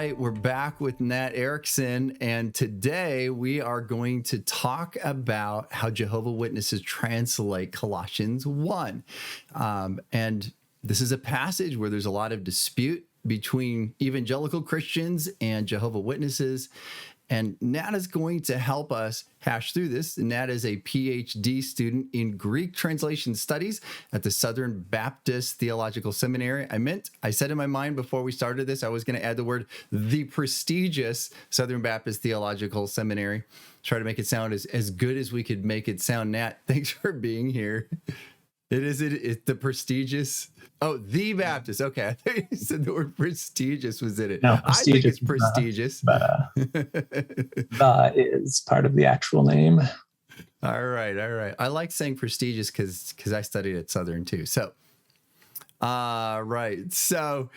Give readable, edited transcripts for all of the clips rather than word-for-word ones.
right, we're back with Nat Erickson, and today we are going to talk about how Jehovah Witnesses translate Colossians 1. And this is a passage where there's a lot of dispute between evangelical Christians and Jehovah Witnesses. And Nat is going to help us hash through this. Nat is a PhD student in Greek translation studies at the Southern Baptist Theological Seminary. I said in my mind before we started this, I was going to add the word the prestigious Southern Baptist Theological Seminary. Try to make it sound as good as we could make it sound. Nat, thanks for being here. It's the prestigious. Oh, the Baptist. Okay. I thought you said the word prestigious was in it. No, I think it's prestigious. But the is part of the actual name. All right. I like saying prestigious because I studied at Southern too. So, right. So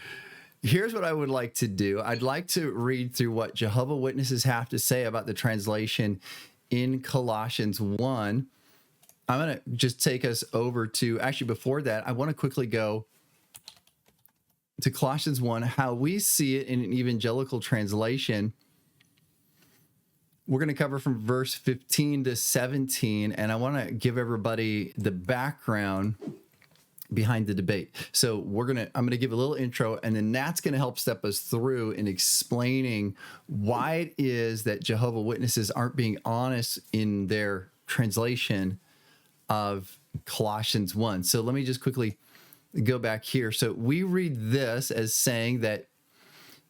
here's what I would like to do. I'd like to read through what Jehovah Witnesses have to say about the translation in Colossians 1. I'm going to just take us over to, actually before that, I want to quickly go to Colossians 1, how we see it in an evangelical translation. We're going to cover from verse 15 to 17, and I want to give everybody the background behind the debate. So I'm going to give a little intro, and then Nat's going to help step us through in explaining why it is that Jehovah Witnesses aren't being honest in their translation of Colossians 1. So let me just quickly go back here. So we read this as saying that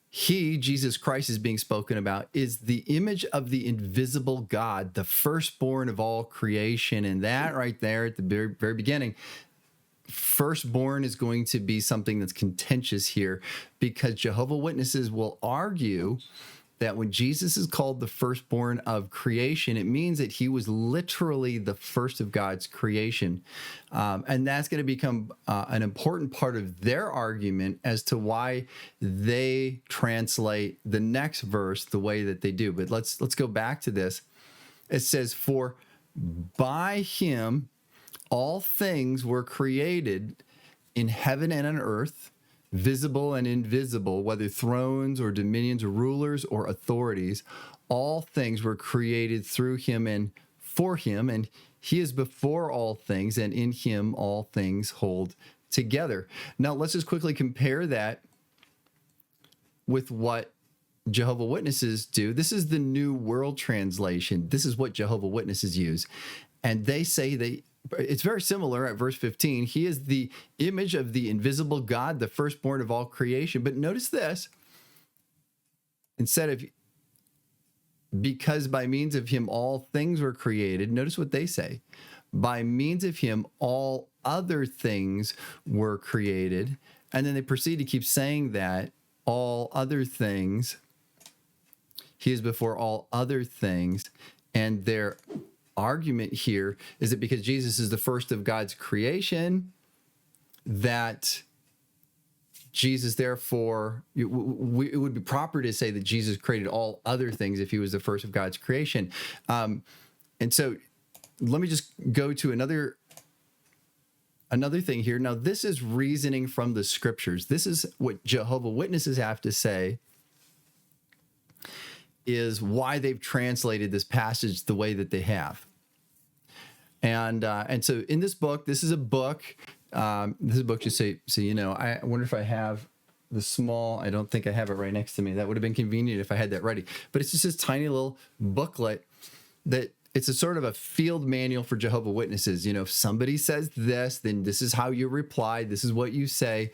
he, Jesus Christ, is being spoken about, is the image of the invisible God, the firstborn of all creation. And that right there at the very, very beginning, firstborn is going to be something that's contentious here, because Jehovah Witnesses will argue that when Jesus is called the firstborn of creation, it means that he was literally the first of God's creation. And that's going to become an important part of their argument as to why they translate the next verse the way that they do. But let's go back to this. It says, "For by him all things were created in heaven and on earth, visible and invisible, whether thrones or dominions or rulers or authorities, all things were created through him and for him, and he is before all things, and in him all things hold together." Now, let's just quickly compare that with what Jehovah Witnesses do. This is the New World Translation. This is what Jehovah Witnesses use. And they say it's very similar at verse 15. He is the image of the invisible God, the firstborn of all creation. But notice this. Instead of because by means of him all things were created, notice what they say. By means of him all other things were created. And then they proceed to keep saying that all other things, he is before all other things. And their argument here is that because Jesus is the first of God's creation, that Jesus, therefore, it would be proper to say that Jesus created all other things if he was the first of God's creation. And so let me just go to another thing here. Now, this is reasoning from the scriptures. This is what Jehovah Witnesses have to say is why they've translated this passage the way that they have. And so in this book, this is a book just so you know, I wonder if I have the small, I don't think I have it right next to me. That would have been convenient if I had that ready. But it's just this tiny little booklet that it's a sort of a field manual for Jehovah Witnesses. You know, if somebody says this, then this is how you reply. This is what you say.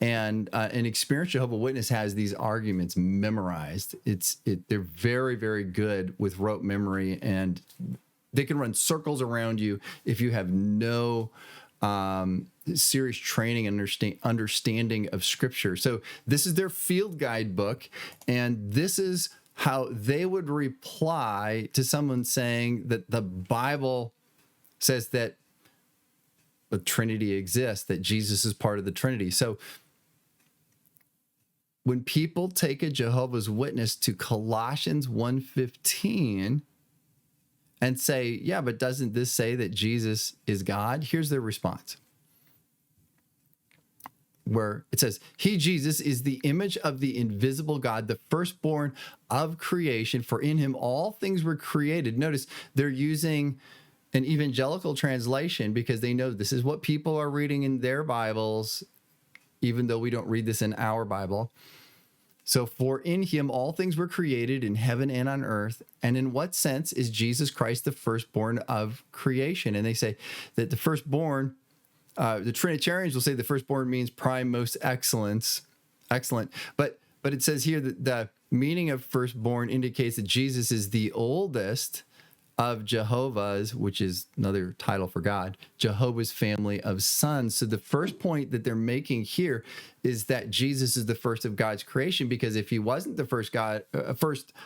And an experienced Jehovah Witness has these arguments memorized. They're very, very good with rote memory, and they can run circles around you if you have no serious training and understanding of Scripture. So this is their field guide book, and this is how they would reply to someone saying that the Bible says that the Trinity exists, that Jesus is part of the Trinity. So when people take a Jehovah's Witness to Colossians 1:15 and say, yeah, but doesn't this say that Jesus is God? Here's their response. where it says, he, Jesus, is the image of the invisible God, the firstborn of creation, for in him all things were created. Notice they're using an evangelical translation because they know this is what people are reading in their Bibles, even though we don't read this in our Bible. So, for in him all things were created in heaven and on earth. And in what sense is Jesus Christ the firstborn of creation? And they say that the firstborn, the Trinitarians will say the firstborn means prime, most excellent. But it says here that the meaning of firstborn indicates that Jesus is the oldest of Jehovah's, which is another title for God, Jehovah's family of sons. So the first point that they're making here is that Jesus is the first of God's creation, because if he wasn't the first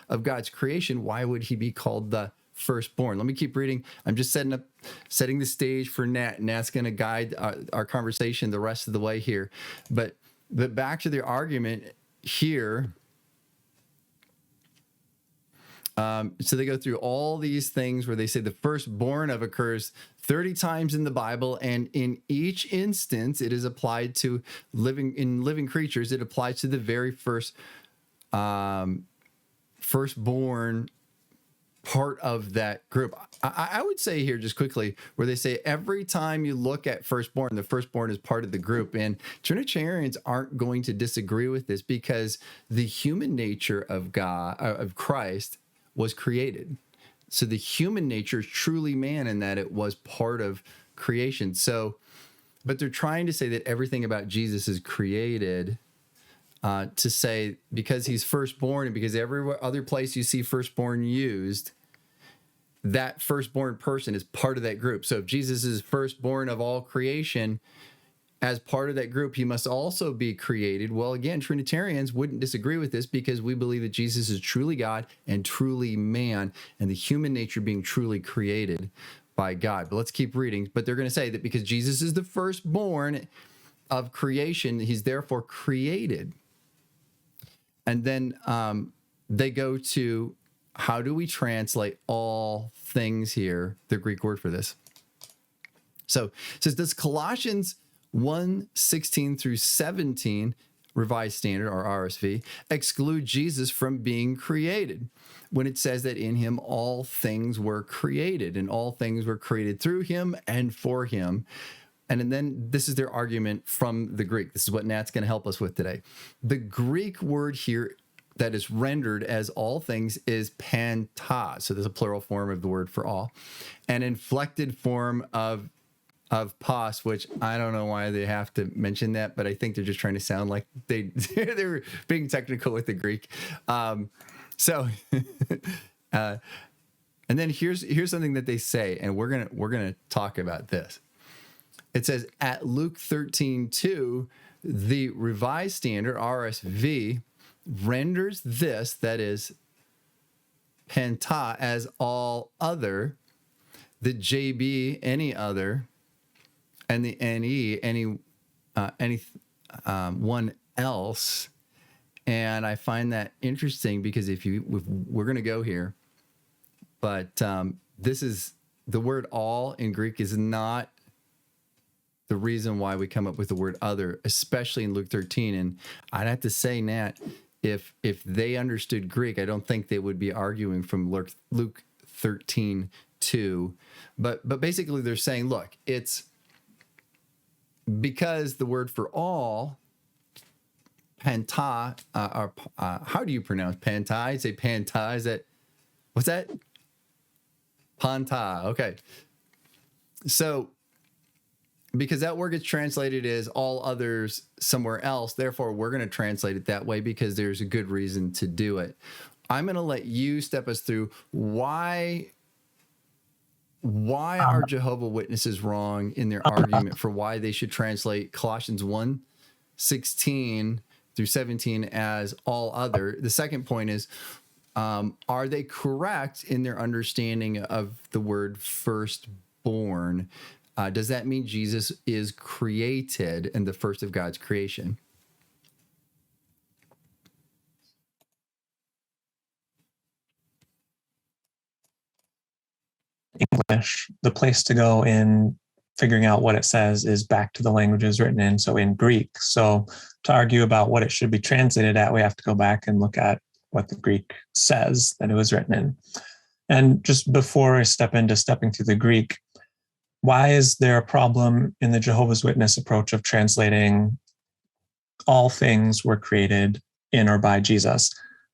of God's creation, why would he be called the firstborn? Let me keep reading. I'm just setting the stage for Nat. Nat's going to guide our conversation the rest of the way here. But back to the argument here. So they go through all these things where they say the firstborn of occurs 30 times in the Bible, and in each instance it is applied to living creatures. It applies to the very firstborn part of that group. I would say here just quickly where they say every time you look at firstborn, the firstborn is part of the group, and Trinitarians aren't going to disagree with this because the human nature of God, of Christ, was created. So the human nature is truly man in that it was part of creation. So, but they're trying to say that everything about Jesus is created, to say because he's firstborn and because every other place you see firstborn used, that firstborn person is part of that group. So if Jesus is firstborn of all creation, as part of that group, he must also be created. Well, again, Trinitarians wouldn't disagree with this because we believe that Jesus is truly God and truly man, and the human nature being truly created by God. But let's keep reading. But they're going to say that because Jesus is the firstborn of creation, he's therefore created. And then they go to, how do we translate all things here, the Greek word for this? So it says, does Colossians 1:16 through 17, Revised Standard or RSV, exclude Jesus from being created when it says that in him all things were created, and all things were created through him and for him? And then this is their argument from the Greek. This is what Nat's going to help us with today. The Greek word here that is rendered as all things is panta. So there's a plural form of the word for all, an inflected form of pos, which I don't know why they have to mention that, but I think they're just trying to sound like they're being technical with the Greek. And then here's something that they say, and we're gonna talk about this. It says at Luke 13:2, the Revised Standard RSV renders this, that is panta, as all other, the JB any other, and the NE any one else. And I find that interesting because if we're going to go here, but this is the word all in Greek is not the reason why we come up with the word other, especially in Luke 13. And I'd have to say, Nat, if they understood Greek, I don't think they would be arguing from Luke 13:2. But basically they're saying, look, it's because the word for all, panta, how do you pronounce panta? I'd say panta. Is that, what's that? Panta. Okay. So because that word gets translated as all others somewhere else, therefore we're going to translate it that way because there's a good reason to do it. I'm going to let you step us through why are Jehovah Witnesses wrong in their argument for why they should translate Colossians 1:16 through 17 as all other. The second point is, are they correct in their understanding of the word firstborn? Does that mean Jesus is created and the first of God's creation? English, the place to go in figuring out what it says is back to the languages written in, so in Greek. So to argue about what it should be translated at, we have to go back and look at what the Greek says that it was written in. And just before I step into stepping through the Greek, why is there a problem in the Jehovah's Witness approach of translating all things were created in or by Jesus?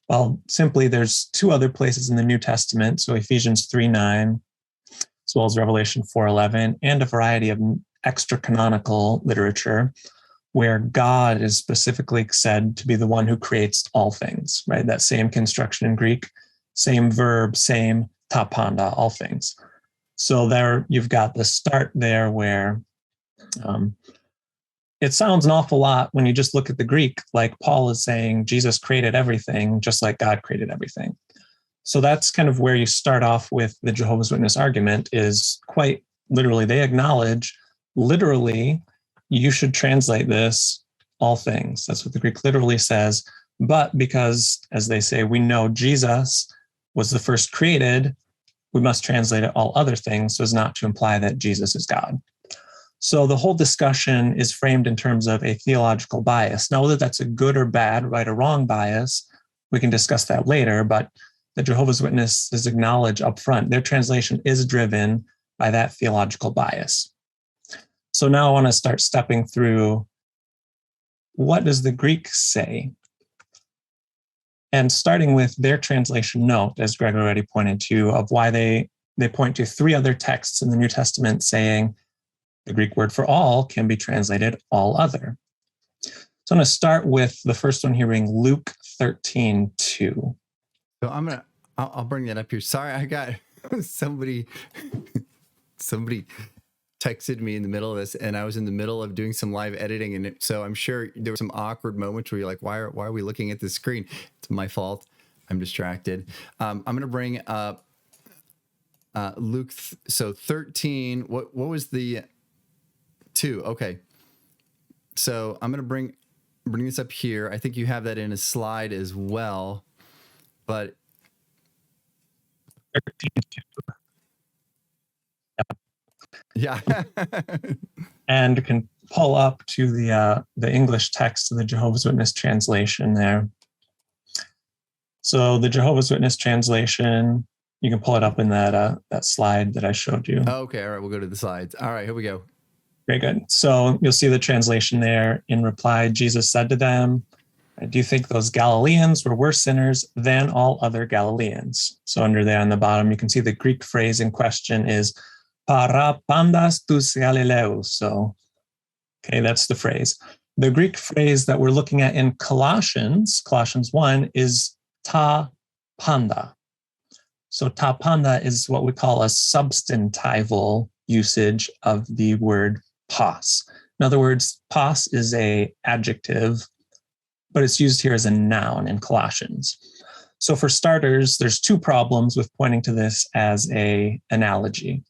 Well, simply there's two other places in the New Testament, so Ephesians 3:9, as well as Revelation 4:11, and a variety of extra canonical literature where God is specifically said to be the one who creates all things, right? That same construction in Greek, same verb, same tapanda, all things. So there you've got the start there where it sounds an awful lot when you just look at the Greek, like Paul is saying Jesus created everything just like God created everything. So that's kind of where you start off with the Jehovah's Witness argument, is quite literally, they acknowledge literally you should translate this all things. That's what the Greek literally says. But because, as they say, we know Jesus was the first created, we must translate it all other things so as not to imply that Jesus is God. So the whole discussion is framed in terms of a theological bias. Now, whether that's a good or bad, right or wrong bias, we can discuss that later, but the Jehovah's Witnesses acknowledge up front their translation is driven by that theological bias. So now I want to start stepping through, what does the Greek say? And starting with their translation note, as Greg already pointed to, of why they point to three other texts in the New Testament saying the Greek word for all can be translated all other. So I'm going to start with the first one here being Luke 13:2. So I'll bring that up here. Sorry, I got somebody texted me in the middle of this, and I was in the middle of doing some live editing, and so I'm sure there were some awkward moments where you're like, why are we looking at the screen? It's my fault. I'm distracted. I'm going to bring up Luke. So 13. What was the 2? Okay. So I'm going to bring this up here. I think you have that in a slide as well, but 13:2. yeah. And can pull up to the English text of the Jehovah's Witness translation there. So the Jehovah's Witness translation, you can pull it up in that slide that I showed you. Okay, all right, we'll go to the slides. All right, here we go. Very good. So you'll see the translation there. In reply, Jesus said to them, do you think those Galileans were worse sinners than all other Galileans? So under there on the bottom, you can see the Greek phrase in question is para pandas tus Galileus. So, okay, that's the phrase. The Greek phrase that we're looking at in Colossians 1, is ta panda. So ta panda is what we call a substantival usage of the word pas. In other words, pas is an adjective, but it's used here as a noun in Colossians. So for starters, there's two problems with pointing to this as an analogy.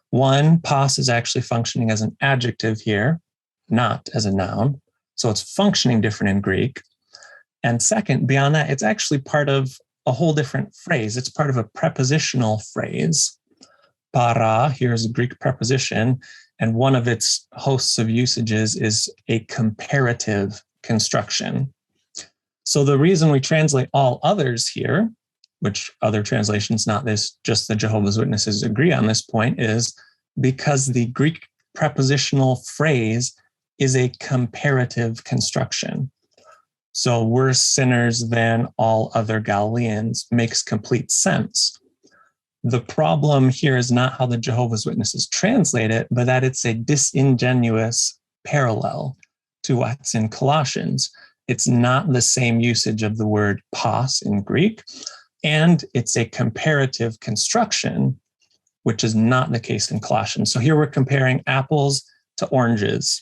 One, pas is actually functioning as an adjective here, not as a noun. So it's functioning different in Greek. And second, beyond that, it's actually part of a whole different phrase. It's part of a prepositional phrase. Para, here is a Greek preposition, and one of its hosts of usages is a comparative construction. So the reason we translate all others here, which other translations, not this, just the Jehovah's Witnesses agree on this point, is because the Greek prepositional phrase is a comparative construction. So worse sinners than all other Galileans makes complete sense. The problem here is not how the Jehovah's Witnesses translate it, but that it's a disingenuous parallel to what's in Colossians. It's not the same usage of the word pas in Greek, and it's a comparative construction, which is not the case in Colossians. So here we're comparing apples to oranges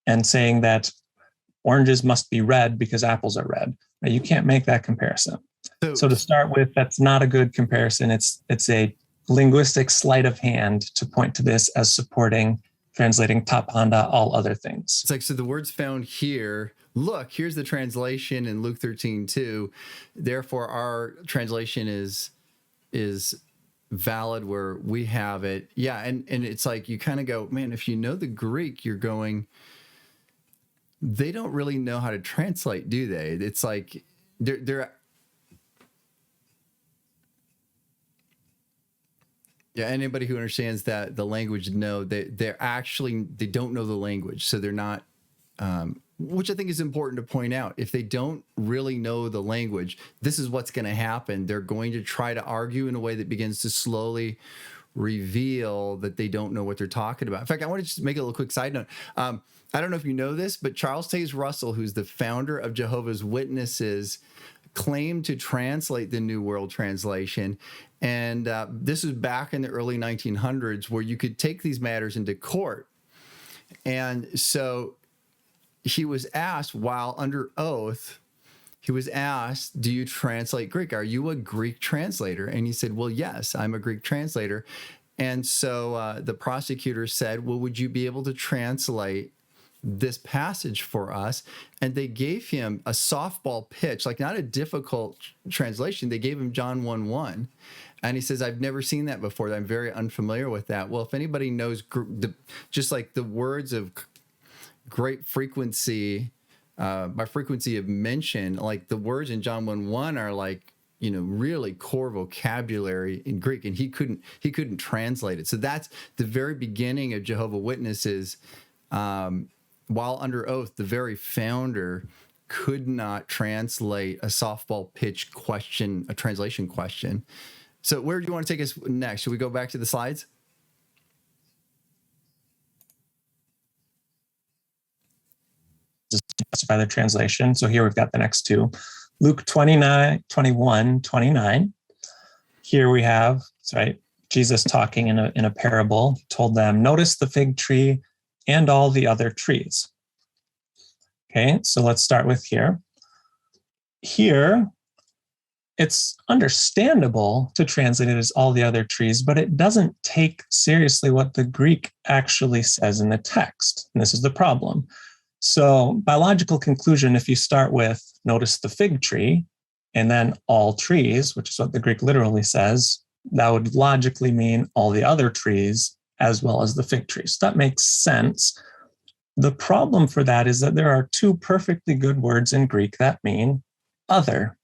and saying that oranges must be red because apples are red. You can't make that comparison. So to start with, that's not a good comparison. It's a linguistic sleight of hand to point to this as supporting translating tapanda, all other things. It's like, so the words found here, look, here's the translation in Luke 13:2. Therefore, our translation is valid where we have it. Yeah. And it's like, you kind of go, man, if you know the Greek, you're going, they don't really know how to translate, do they? It's like they're yeah, anybody who understands that the language, no, they don't know the language. So they're not, which I think is important to point out. If they don't really know the language, this is what's going to happen. They're going to try to argue in a way that begins to slowly reveal that they don't know what they're talking about. In fact, I want to just make a little quick side note. I don't know if you know this, but Charles Taze Russell, who's the founder of Jehovah's Witnesses, claimed to translate the New World Translation. And this was back in the early 1900s, where you could take these matters into court. And so he was asked, while under oath, he was asked, do you translate Greek? Are you a Greek translator? And he said, well, yes, I'm a Greek translator. And so the prosecutor said, well, would you be able to translate this passage for us? And they gave him a softball pitch, like not a difficult translation. They gave him John 1:1. And he says, I've never seen that before. I'm very unfamiliar with that. Well, if anybody knows just like the words of great frequency, by frequency of mention, like the words in John 1:1 are like, really core vocabulary in Greek, and he couldn't translate it. So that's the very beginning of Jehovah's Witnesses. While under oath, the very founder could not translate a softball pitch question, a translation question. So where do you want to take us next? Should we go back to the slides? Just justify the translation. So here we've got the next two. Luke 21:29. Here we have, right, Jesus talking in a parable. He told them, notice the fig tree and all the other trees. Okay, so let's start with here. Here, it's understandable to translate it as all the other trees, but it doesn't take seriously what the Greek actually says in the text. And this is the problem. So by logical conclusion, if you start with notice the fig tree and then all trees, which is what the Greek literally says, that would logically mean all the other trees as well as the fig tree. So that makes sense. The problem for that is that there are two perfectly good words in Greek that mean other,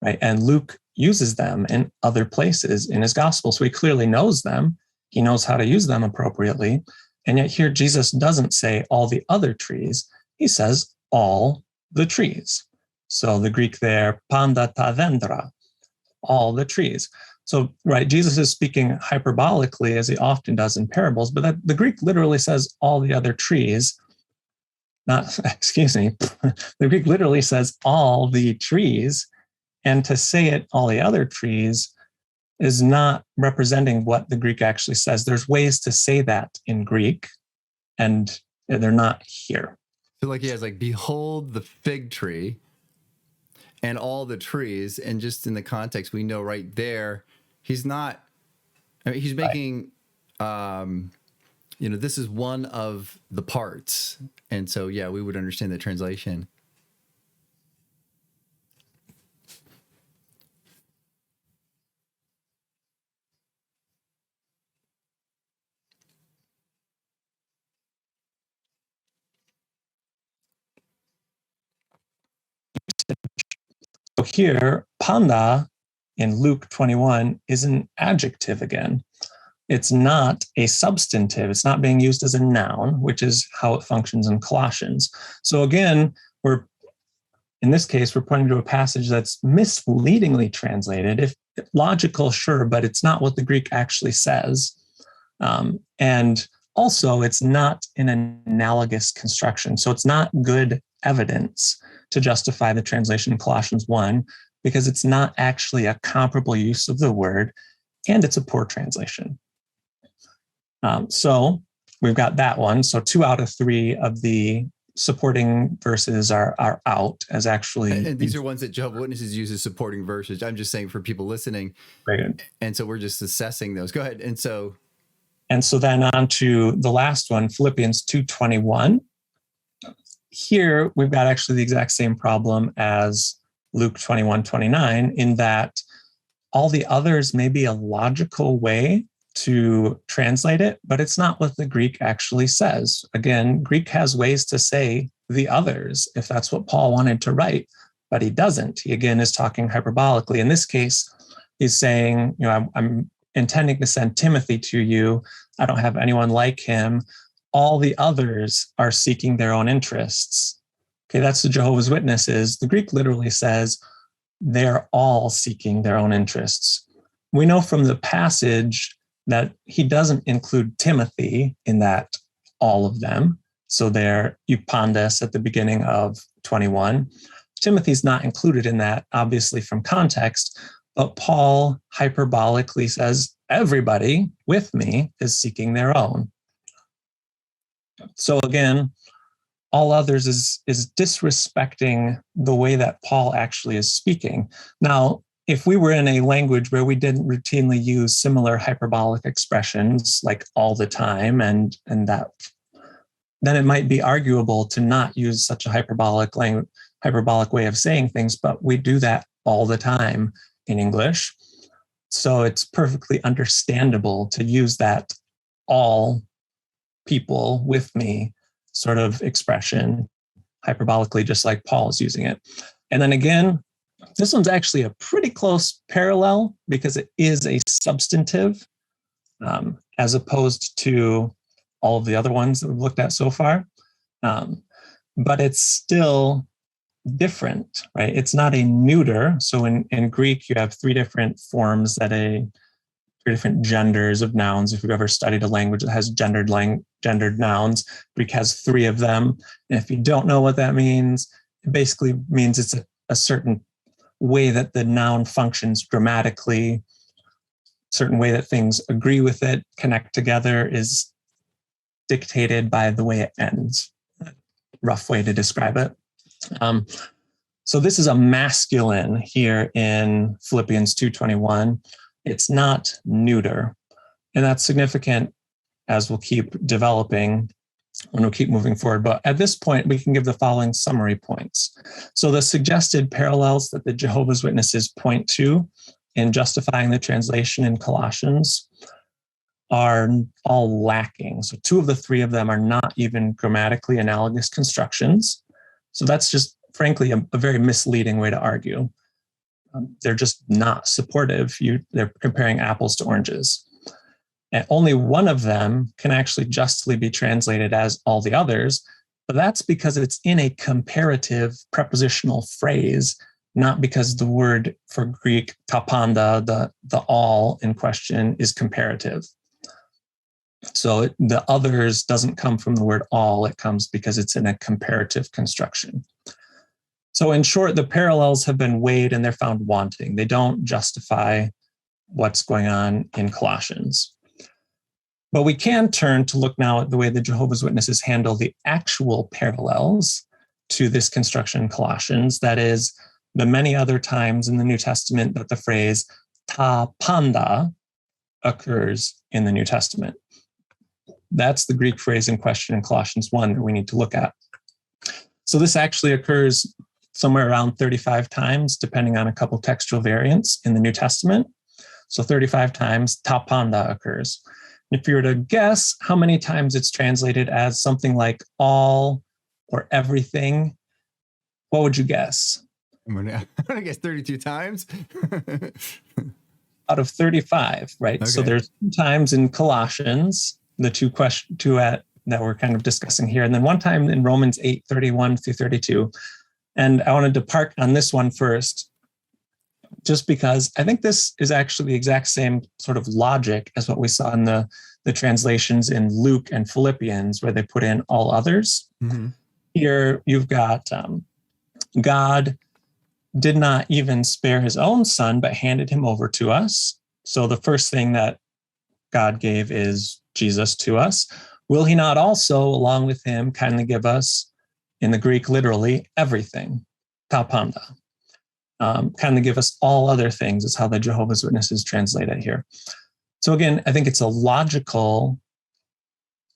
right? And Luke uses them in other places in his gospel. So he clearly knows them. He knows how to use them appropriately. And yet here Jesus doesn't say all the other trees. He says all the trees. So the Greek there, panda ta dendra, all the trees. So, right, Jesus is speaking hyperbolically, as he often does in parables, but the Greek literally says all the other trees. The Greek literally says all the trees. And to say it, all the other trees, is not representing what the Greek actually says. There's ways to say that in Greek, and they're not here. So like he has like, behold the fig tree and all the trees. And just in the context, we know right there, he's not, he's making, this is one of the parts. And so, yeah, we would understand the translation. So here, panda in Luke 21 is an adjective again. It's not a substantive. It's not being used as a noun, which is how it functions in Colossians. So again, in this case, we're pointing to a passage that's misleadingly translated. If logical, sure, but it's not what the Greek actually says. And also, it's not an analogous construction. So it's not good evidence to justify the translation in Colossians 1, because it's not actually a comparable use of the word, and it's a poor translation. So we've got that one. So 2 out of 3 of the supporting verses are out as actually. And these are ones that Jehovah's Witnesses use as supporting verses. I'm just saying for people listening. Very good. And so we're just assessing those. Go ahead. And so then on to the last one, Philippians 2:21. Here, we've got actually the exact same problem as Luke 21:29, in that all the others may be a logical way to translate it, but it's not what the Greek actually says. Again, Greek has ways to say the others, if that's what Paul wanted to write, but he doesn't. He, again, is talking hyperbolically. In this case, he's saying, I'm intending to send Timothy to you. I don't have anyone like him. All the others are seeking their own interests. Okay, that's the Jehovah's Witnesses. The Greek literally says they're all seeking their own interests. We know from the passage that he doesn't include Timothy in that, all of them. So they're eupandes at the beginning of 21. Timothy's not included in that, obviously from context, but Paul hyperbolically says, everybody with me is seeking their own. So again, all others is disrespecting the way that Paul actually is speaking. Now, if we were in a language where we didn't routinely use similar hyperbolic expressions like all the time and that, then it might be arguable to not use such a hyperbolic way of saying things, but we do that all the time in English. So it's perfectly understandable to use that all people with me sort of expression hyperbolically, just like Paul is using it. And then again, this one's actually a pretty close parallel because it is a substantive as opposed to all of the other ones that we've looked at so far. But it's still different, right? It's not a neuter. So in Greek, you have three different forms three different genders of nouns. If you've ever studied a language that has gendered nouns, Greek has three of them. And if you don't know what that means, it basically means it's a certain way that the noun functions grammatically, certain way that things agree with it, connect together is dictated by the way it ends. Rough way to describe it. So this is a masculine here in Philippians 2:21. It's not neuter. And that's significant as we'll keep developing when we'll keep moving forward. But at this point, we can give the following summary points. So the suggested parallels that the Jehovah's Witnesses point to in justifying the translation in Colossians are all lacking. So two of the three of them are not even grammatically analogous constructions. So that's just, frankly, a very misleading way to argue. They're just not supportive. They're comparing apples to oranges. And only one of them can actually justly be translated as all the others, but that's because it's in a comparative prepositional phrase, not because the word for Greek, tapanda, the all in question, is comparative. So the others doesn't come from the word all, it comes because it's in a comparative construction. So in short, the parallels have been weighed and they're found wanting. They don't justify what's going on in Colossians. But we can turn to look now at the way the Jehovah's Witnesses handle the actual parallels to this construction in Colossians. That is, the many other times in the New Testament that the phrase ta panda occurs in the New Testament. That's the Greek phrase in question in Colossians 1 that we need to look at. So this actually occurs somewhere around 35 times, depending on a couple textual variants in the New Testament. So 35 times ta panda occurs. If you were to guess how many times it's translated as something like all or everything, what would you guess? I'm gonna guess 32 times. Out of 35, right? Okay. So there's 2 times in Colossians, the two that we're kind of discussing here, and then one time in Romans 8:31 through 32. And I wanted to park on this one first, just because I think this is actually the exact same sort of logic as what we saw in the translations in Luke and Philippians, where they put in all others. Mm-hmm. Here you've got God did not even spare his own son, but handed him over to us. So the first thing that God gave is Jesus to us. Will he not also, along with him, kindly give us, in the Greek, literally, everything? Tapanda. Kindly give us all other things is how the Jehovah's Witnesses translate it here. So again, I think it's a logical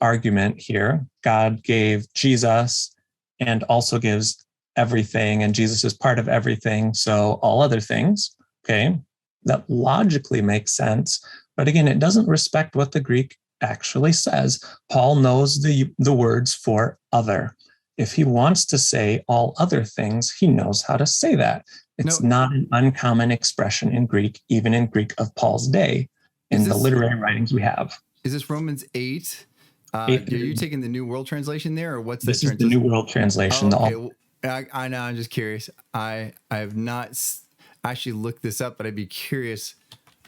argument here. God gave Jesus and also gives everything, and Jesus is part of everything, so all other things, okay? that logically makes sense. But again, it doesn't respect what the Greek actually says. Paul knows the words for other. If he wants to say all other things, he knows how to say that. It's not an uncommon expression in Greek, even in Greek of Paul's day, in the literary writings we have. Is this Romans 8? Are you taking the New World Translation there, or what's this? This is the New World Translation. Oh, okay. I know. I'm just curious. I have not actually looked this up, but I'd be curious.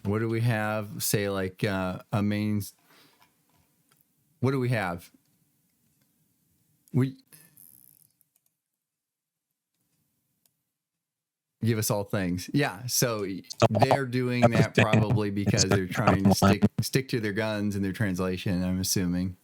What do we have? Say like a main. What do we have? We give us all things. Yeah. So they're doing that probably because they're trying to stick to their guns in their translation, I'm assuming.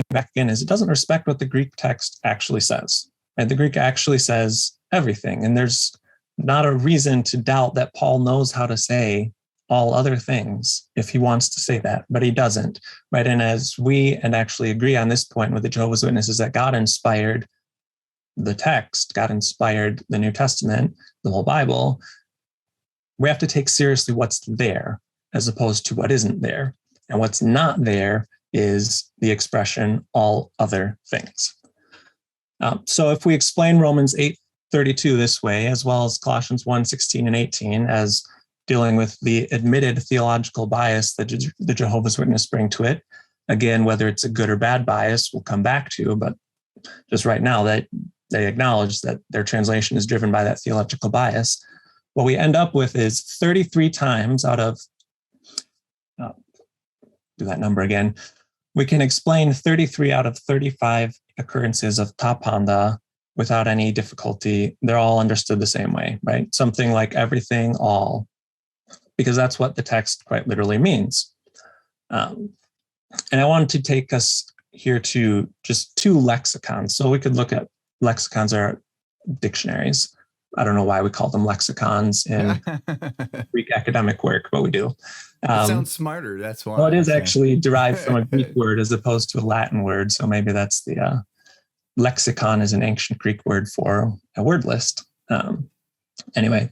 Back again is it doesn't respect what the Greek text actually says. Right? The Greek actually says everything. And there's not a reason to doubt that Paul knows how to say all other things if he wants to say that, but he doesn't. Right. And as we actually agree on this point with the Jehovah's Witnesses, that God inspired the text, God inspired the New Testament, the whole Bible, we have to take seriously what's there as opposed to what isn't there. And what's not there is the expression all other things. So if we explain Romans 8:32 this way, as well as Colossians 1:16 and 18, as dealing with the admitted theological bias that the Jehovah's Witnesses bring to it, again, whether it's a good or bad bias, we'll come back to, but just right now that they acknowledge that their translation is driven by that theological bias, what we end up with is 33 times out of, do that number again, we can explain 33 out of 35 occurrences of tapanda without any difficulty. They're all understood the same way, right? Something like everything, all, because that's what the text quite literally means. And I wanted to take us here to just two lexicons. So we could look at lexicons are dictionaries. I don't know why we call them lexicons in Greek academic work, but we do. It sounds smarter. That's why. Well, it is actually derived from a Greek word as opposed to a Latin word. So maybe that's the lexicon is an ancient Greek word for a word list. Anyway,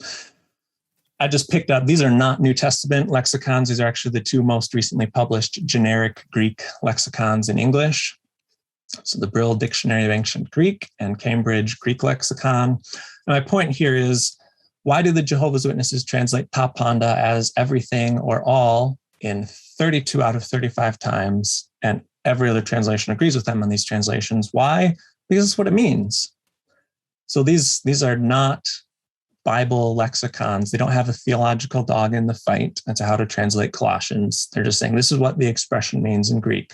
I just picked up, these are not New Testament lexicons. These are actually the two most recently published generic Greek lexicons in English. So the Brill Dictionary of Ancient Greek and Cambridge Greek Lexicon. And my point here is, why do the Jehovah's Witnesses translate tapanda as everything or all in 32 out of 35 times, and every other translation agrees with them on these translations? Why? Because it's what it means. So these are not Bible lexicons. They don't have a theological dog in the fight as to how to translate Colossians. They're just saying this is what the expression means in Greek.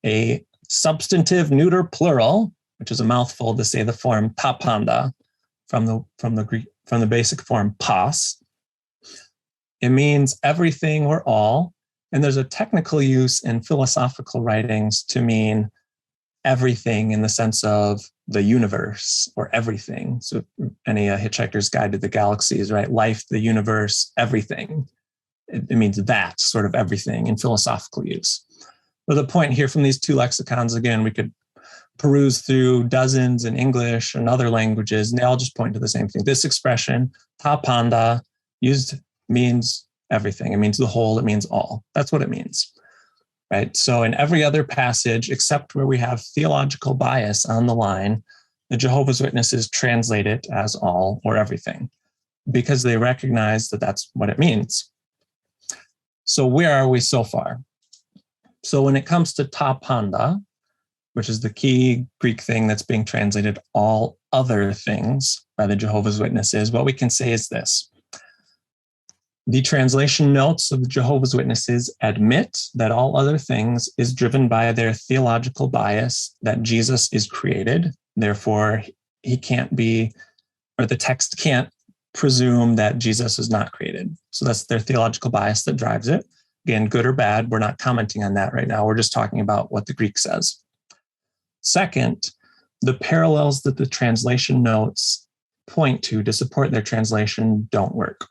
A substantive neuter plural, which is a mouthful to say the form tapanda from the Greek, from the basic form pas. It means everything or all. And there's a technical use in philosophical writings to mean everything in the sense of the universe or everything. So any Hitchhiker's Guide to the Galaxies, right? Life, the universe, everything. It means that sort of everything in philosophical use. But the point here from these two lexicons, again, we could peruse through dozens in English and other languages, and they all just point to the same thing. This expression, tapanda, used means everything. It means the whole, it means all. That's what it means, right? So in every other passage, except where we have theological bias on the line, the Jehovah's Witnesses translate it as all or everything, because they recognize that that's what it means. So where are we so far? So when it comes to tapanda, which is the key Greek thing that's being translated all other things by the Jehovah's Witnesses, what we can say is this. The translation notes of the Jehovah's Witnesses admit that all other things is driven by their theological bias that Jesus is created. Therefore, he can't be, or the text can't presume that Jesus is not created. So that's their theological bias that drives it. Again, good or bad, we're not commenting on that right now. We're just talking about what the Greek says. Second, the parallels that the translation notes point to support their translation don't work.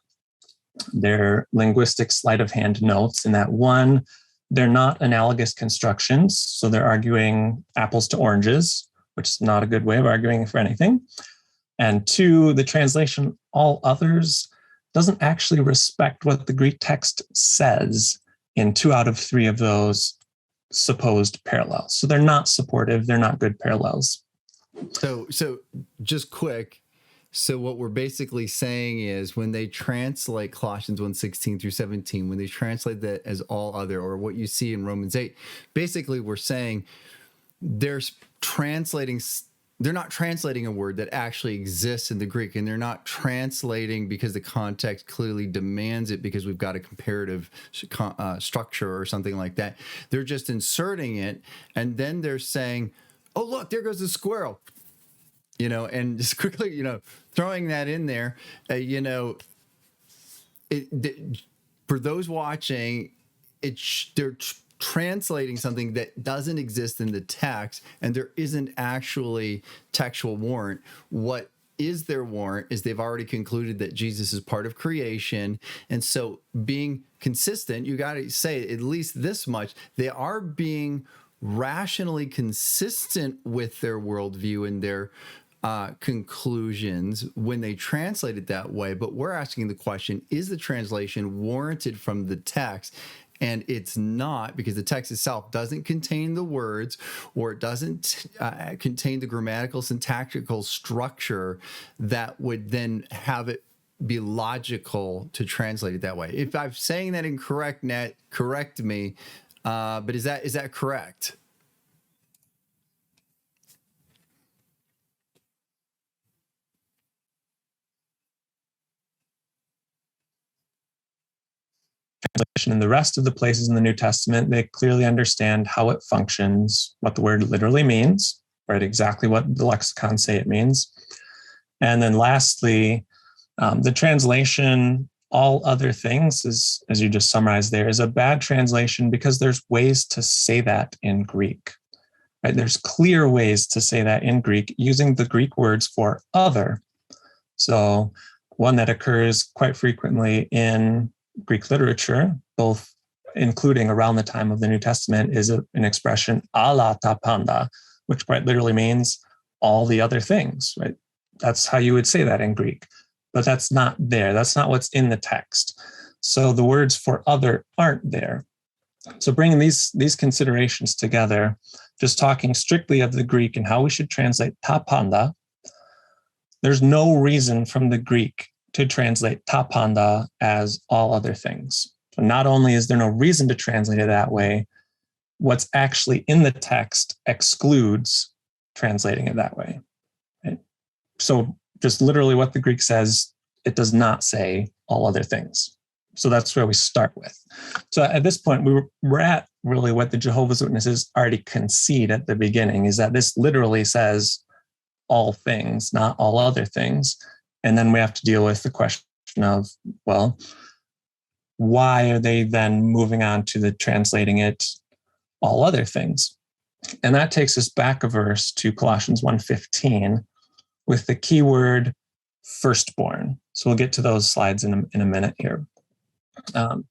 They're linguistic sleight of hand notes in that, one, they're not analogous constructions. So they're arguing apples to oranges, which is not a good way of arguing for anything. And two, the translation all others doesn't actually respect what the Greek text says in 2 out of 3 of those supposed parallels. So they're not supportive. They're not good parallels. So just quick. So what we're basically saying is when they translate Colossians 1:16 through 17, when they translate that as all other, or what you see in Romans 8, basically we're saying they're not translating a word that actually exists in the Greek, and they're not translating because the context clearly demands it because we've got a comparative structure or something like that. They're just inserting it, and then they're saying, oh, look, there goes the squirrel. And just quickly, throwing that in there, for those watching, they're translating something that doesn't exist in the text, and there isn't actually textual warrant. What is their warrant is they've already concluded that Jesus is part of creation. And so being consistent, you got to say at least this much, they are being rationally consistent with their worldview and their conclusions when they translate it that way. But we're asking the question, is the translation warranted from the text? And it's not, because the text itself doesn't contain the words, or it doesn't contain the grammatical syntactical structure that would then have it be logical to translate it that way. If I'm saying that incorrect, Nat, correct me. But is that correct? In the rest of the places in the New Testament, they clearly understand how it functions, what the word literally means, right? Exactly what the lexicons say it means. And then lastly, the translation, all other things, is, as you just summarized there, is a bad translation because there's ways to say that in Greek, right? There's clear ways to say that in Greek using the Greek words for other. So one that occurs quite frequently in Greek literature, both including around the time of the New Testament, is an expression alla ta panda, which quite literally means all the other things, right? That's how you would say that in Greek, but that's not there. That's not what's in the text. So the words for other aren't there. So bringing these considerations together, just talking strictly of the Greek and how we should translate ta panda, there's no reason from the Greek to translate ta panda as all other things. So not only is there no reason to translate it that way, what's actually in the text excludes translating it that way. Right? So just literally what the Greek says, it does not say all other things. So that's where we start with. So at this point, we're at really what the Jehovah's Witnesses already concede at the beginning, is that this literally says all things, not all other things. And then we have to deal with the question of, well, why are they then moving on to the translating it all other things? And that takes us back a verse to Colossians 1:15 with the keyword firstborn. So we'll get to those slides in a minute here. The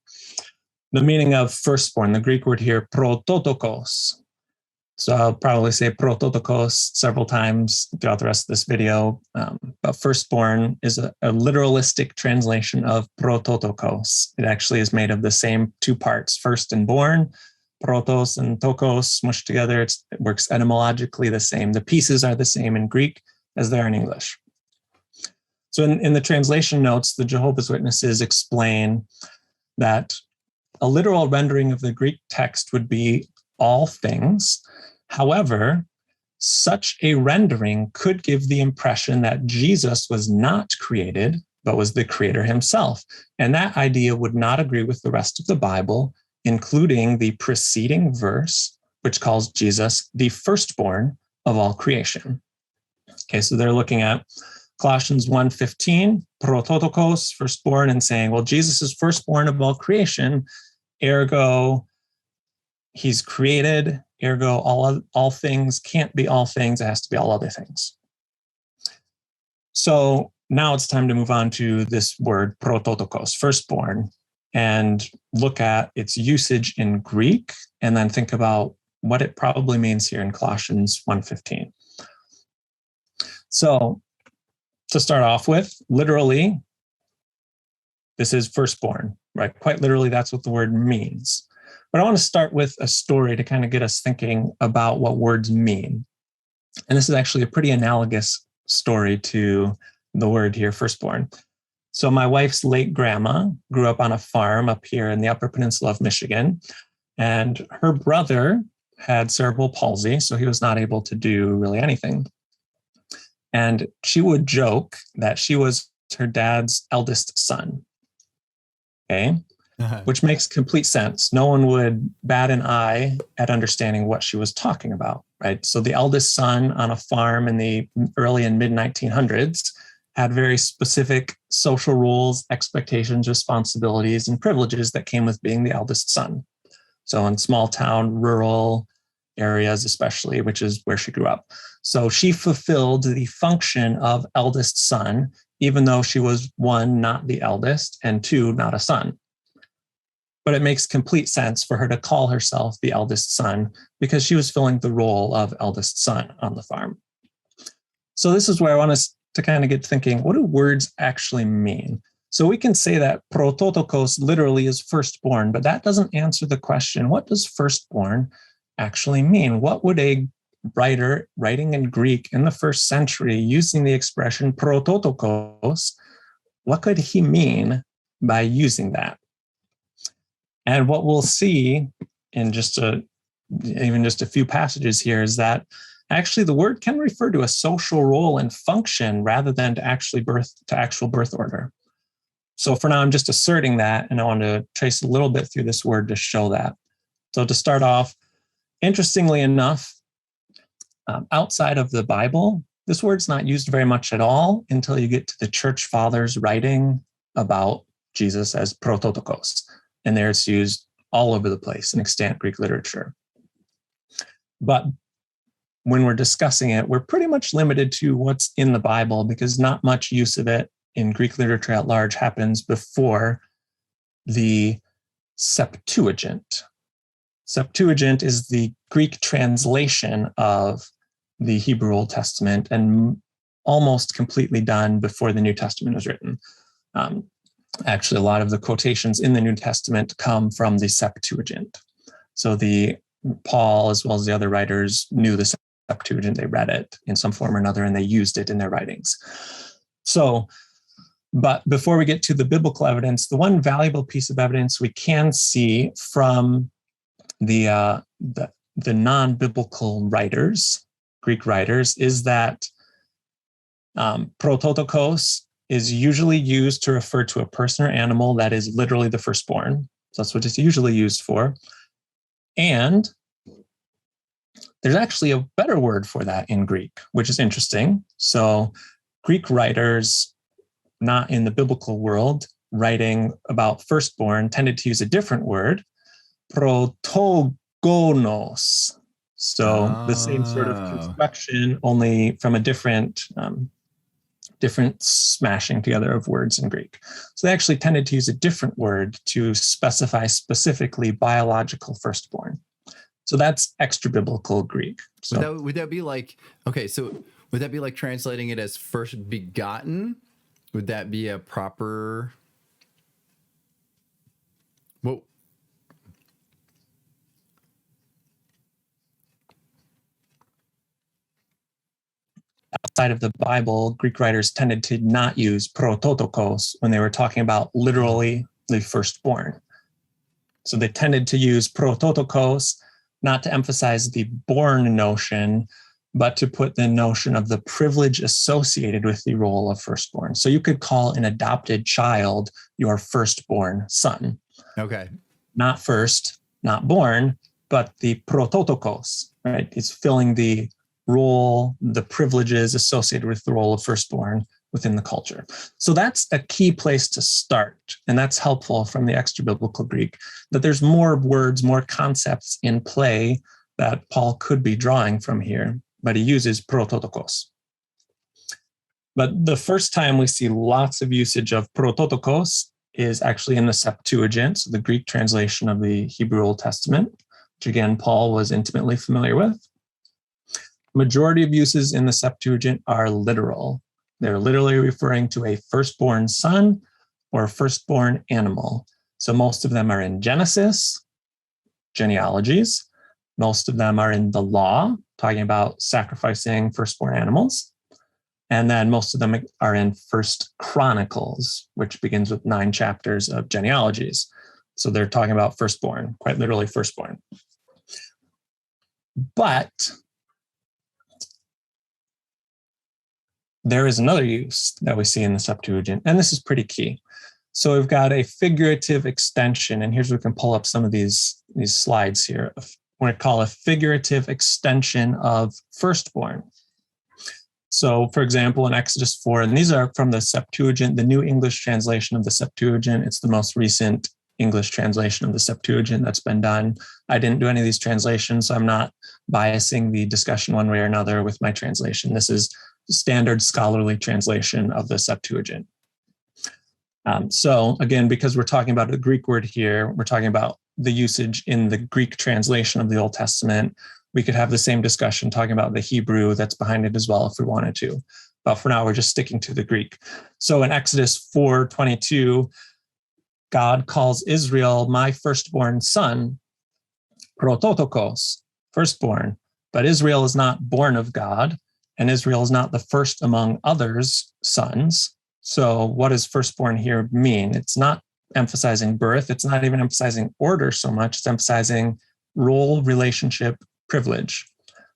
meaning of firstborn, the Greek word here, prototokos. So I'll probably say prototokos several times throughout the rest of this video. But firstborn is a literalistic translation of prototokos. It actually is made of the same 2 parts, first and born. Protos and tokos smushed together. It works etymologically the same. The pieces are the same in Greek as they are in English. So in the translation notes, the Jehovah's Witnesses explain that a literal rendering of the Greek text would be all things. However, such a rendering could give the impression that Jesus was not created, but was the creator himself. And that idea would not agree with the rest of the Bible, including the preceding verse, which calls Jesus the firstborn of all creation. Okay, so they're looking at Colossians 1:15, prototokos, firstborn, and saying, well, Jesus is firstborn of all creation, ergo, he's created, ergo, all things can't be all things, it has to be all other things. So now it's time to move on to this word prototokos, firstborn, and look at its usage in Greek, and then think about what it probably means here in Colossians 1:15. So to start off with, literally, this is firstborn, right? Quite literally, that's what the word means. But I want to start with a story to kind of get us thinking about what words mean. And this is actually a pretty analogous story to the word here, firstborn. So my wife's late grandma grew up on a farm up here in the Upper Peninsula of Michigan, and her brother had cerebral palsy, so he was not able to do really anything. And she would joke that she was her dad's eldest son. Okay. Which makes complete sense. No one would bat an eye at understanding what she was talking about, right? So the eldest son on a farm in the early and mid 1900s had very specific social rules, expectations, responsibilities, and privileges that came with being the eldest son. So in small town, rural areas especially, which is where she grew up. So she fulfilled the function of eldest son, even though she was, one, not the eldest, and two, not a son. But it makes complete sense for her to call herself the eldest son because she was filling the role of eldest son on the farm. So this is where I want us to kind of get thinking, what do words actually mean? So we can say that prototokos literally is firstborn, but that doesn't answer the question, what does firstborn actually mean? What would a writer writing in Greek in the first century using the expression prototokos, what could he mean by using that? And what we'll see in even just a few passages here is that actually the word can refer to a social role and function rather than to actual birth order. So for now, I'm just asserting that, and I want to trace a little bit through this word to show that. So to start off, interestingly enough, outside of the Bible, this word's not used very much at all until you get to the church fathers writing about Jesus as prototokos. And there it's used all over the place in extant Greek literature. But when we're discussing it, we're pretty much limited to what's in the Bible because not much use of it in Greek literature at large happens before the Septuagint. Septuagint is the Greek translation of the Hebrew Old Testament and almost completely done before the New Testament was written. Actually, a lot of the quotations in the New Testament come from the Septuagint. So Paul, as well as the other writers, knew the Septuagint. They read it in some form or another, and they used it in their writings. So, but before we get to the biblical evidence, the one valuable piece of evidence we can see from the non-biblical writers, Greek writers, is that prototokos is usually used to refer to a person or animal that is literally the firstborn. So that's what it's usually used for. And there's actually a better word for that in Greek, which is interesting. So Greek writers, not in the biblical world, writing about firstborn, tended to use a different word, protogonos. So the same sort of construction, only from a different smashing together of words in Greek. So they actually tended to use a different word to specify specifically biological firstborn. So that's extra biblical Greek. So would that be like, okay, so would that be like translating it as first begotten? Would that be a proper, whoa. Outside of the Bible, Greek writers tended to not use prototokos when they were talking about literally the firstborn. So they tended to use prototokos not to emphasize the born notion, but to put the notion of the privilege associated with the role of firstborn. So you could call an adopted child your firstborn son. Okay. Not first, not born, but the prototokos, right? It's filling the role, the privileges associated with the role of firstborn within the culture. So that's a key place to start. And that's helpful from the extra biblical Greek, that there's more words, more concepts in play that Paul could be drawing from here, but he uses prototokos. But the first time we see lots of usage of prototokos is actually in the Septuagint, so the Greek translation of the Hebrew Old Testament, which again, Paul was intimately familiar with. Majority of uses in the Septuagint are literal. They're literally referring to a firstborn son or a firstborn animal. So most of them are in Genesis, genealogies. Most of them are in the law, talking about sacrificing firstborn animals. And then most of them are in First Chronicles, which begins with 9 chapters of genealogies. So they're talking about firstborn, quite literally firstborn. But there is another use that we see in the Septuagint, and this is pretty key. So we've got a figurative extension, and here's where we can pull up some of these slides here. What I call a figurative extension of firstborn. So, for example, in Exodus 4, and these are from the Septuagint, the New English translation of the Septuagint. It's the most recent English translation of the Septuagint that's been done. I didn't do any of these translations, so I'm not biasing the discussion one way or another with my translation. This is standard scholarly translation of the Septuagint. So again, because we're talking about the Greek word here, we're talking about the usage in the Greek translation of the Old Testament. We could have the same discussion talking about the Hebrew that's behind it as well if we wanted to. But for now, we're just sticking to the Greek. So in Exodus 4:22, God calls Israel my firstborn son, prototokos, firstborn. But Israel is not born of God, and Israel is not the first among others' sons. So what does firstborn here mean? It's not emphasizing birth. It's not even emphasizing order so much. It's emphasizing role, relationship, privilege,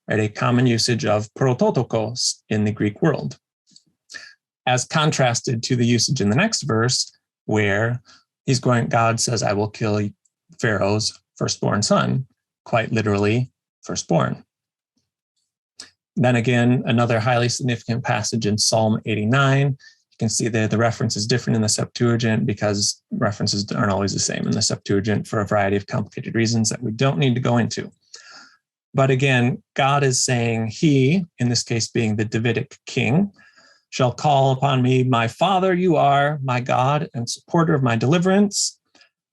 right? A common usage of prototokos in the Greek world, as contrasted to the usage in the next verse where God says, I will kill Pharaoh's firstborn son, quite literally firstborn. Then again, another highly significant passage in Psalm 89. You can see that the reference is different in the Septuagint because references aren't always the same in the Septuagint for a variety of complicated reasons that we don't need to go into. But again, God is saying he, in this case being the Davidic king, shall call upon me, my father you are, my God and supporter of my deliverance.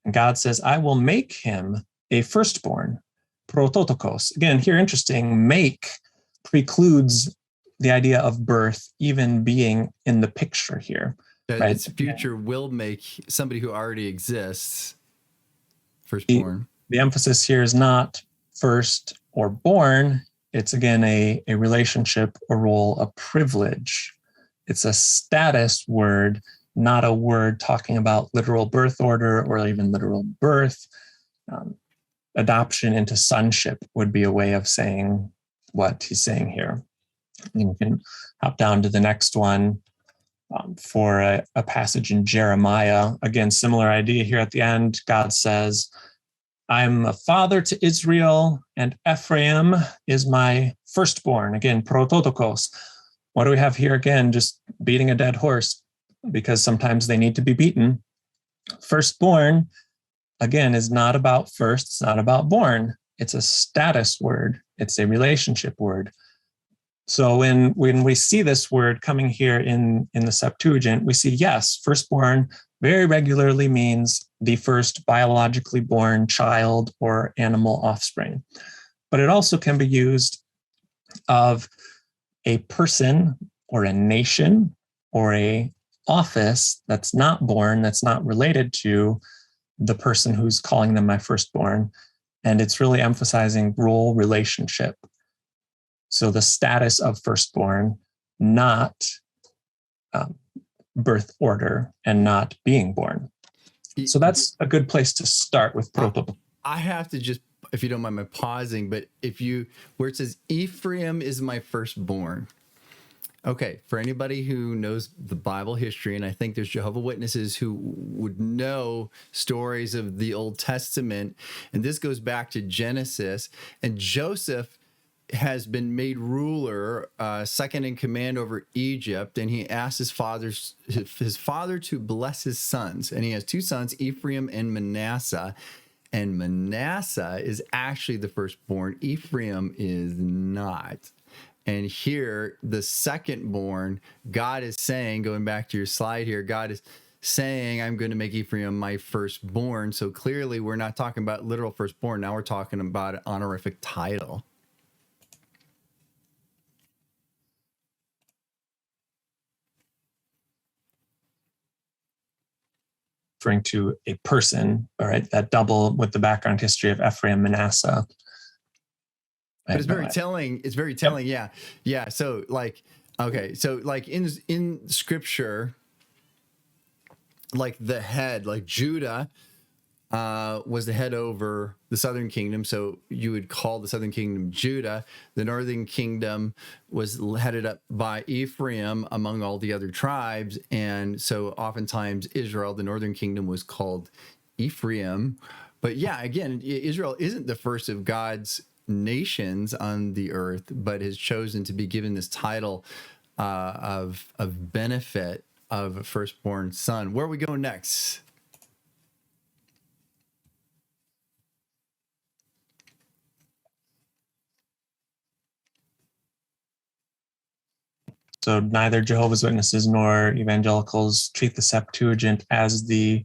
And God says, I will make him a firstborn, prototokos. Again, here interesting, make precludes the idea of birth even being in the picture here. Right? Its future will make somebody who already exists firstborn. The emphasis here is not first or born. It's again a relationship, a role, a privilege. It's a status word, not a word talking about literal birth order or even literal birth. Adoption into sonship would be a way of saying what he's saying here. And you can hop down to the next one for a passage in Jeremiah. Again, similar idea here at the end. God says, I'm a father to Israel, and Ephraim is my firstborn. Again, prototokos. What do we have here again? Just beating a dead horse, because sometimes they need to be beaten. Firstborn, again, is not about first. It's not about born. It's a status word. It's a relationship word. So when we see this word coming here in the Septuagint, we see, yes, firstborn very regularly means the first biologically born child or animal offspring. But it also can be used of a person or a nation or a office that's not born, that's not related to the person who's calling them my firstborn. And it's really emphasizing role, relationship. So the status of firstborn, not birth order and not being born. So that's a good place to start with prototokos. I have to just, if you don't mind my pausing, but where it says Ephraim is my firstborn. Okay, for anybody who knows the Bible history, and I think there's Jehovah Witnesses who would know stories of the Old Testament, and this goes back to Genesis, and Joseph has been made ruler, second in command over Egypt, and he asked his father to bless his sons, and he has 2 sons, Ephraim and Manasseh, and Manasseh is actually the firstborn. Ephraim is not. And here, the secondborn, God is saying, going back to your slide here, God is saying, I'm going to make Ephraim my firstborn. So clearly, we're not talking about literal firstborn. Now we're talking about an honorific title. referring to a person, all right, that double with the background history of Ephraim, Manasseh. But it's very telling. It's very telling. Yep. Yeah. So like, okay. So like in scripture, like the head, like Judah was the head over the southern kingdom. So you would call the southern kingdom Judah. The northern kingdom was headed up by Ephraim among all the other tribes. And so oftentimes Israel, the northern kingdom, was called Ephraim. But yeah, again, Israel isn't the first of God's nations on the earth, but has chosen to be given this title of benefit of a firstborn son. Where are we going next? So neither Jehovah's Witnesses nor Evangelicals treat the Septuagint as the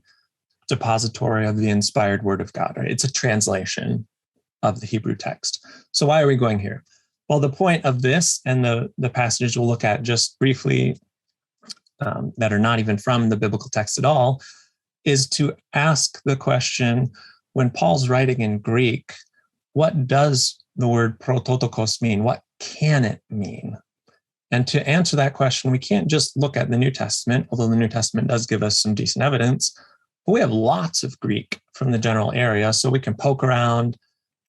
depository of the inspired word of God. Right? It's a translation of the Hebrew text. So why are we going here? Well, the point of this and the passages we'll look at just briefly that are not even from the biblical text at all is to ask the question, when Paul's writing in Greek, what does the word prototokos mean? What can it mean? And to answer that question, we can't just look at the New Testament, although the New Testament does give us some decent evidence, but we have lots of Greek from the general area, so we can poke around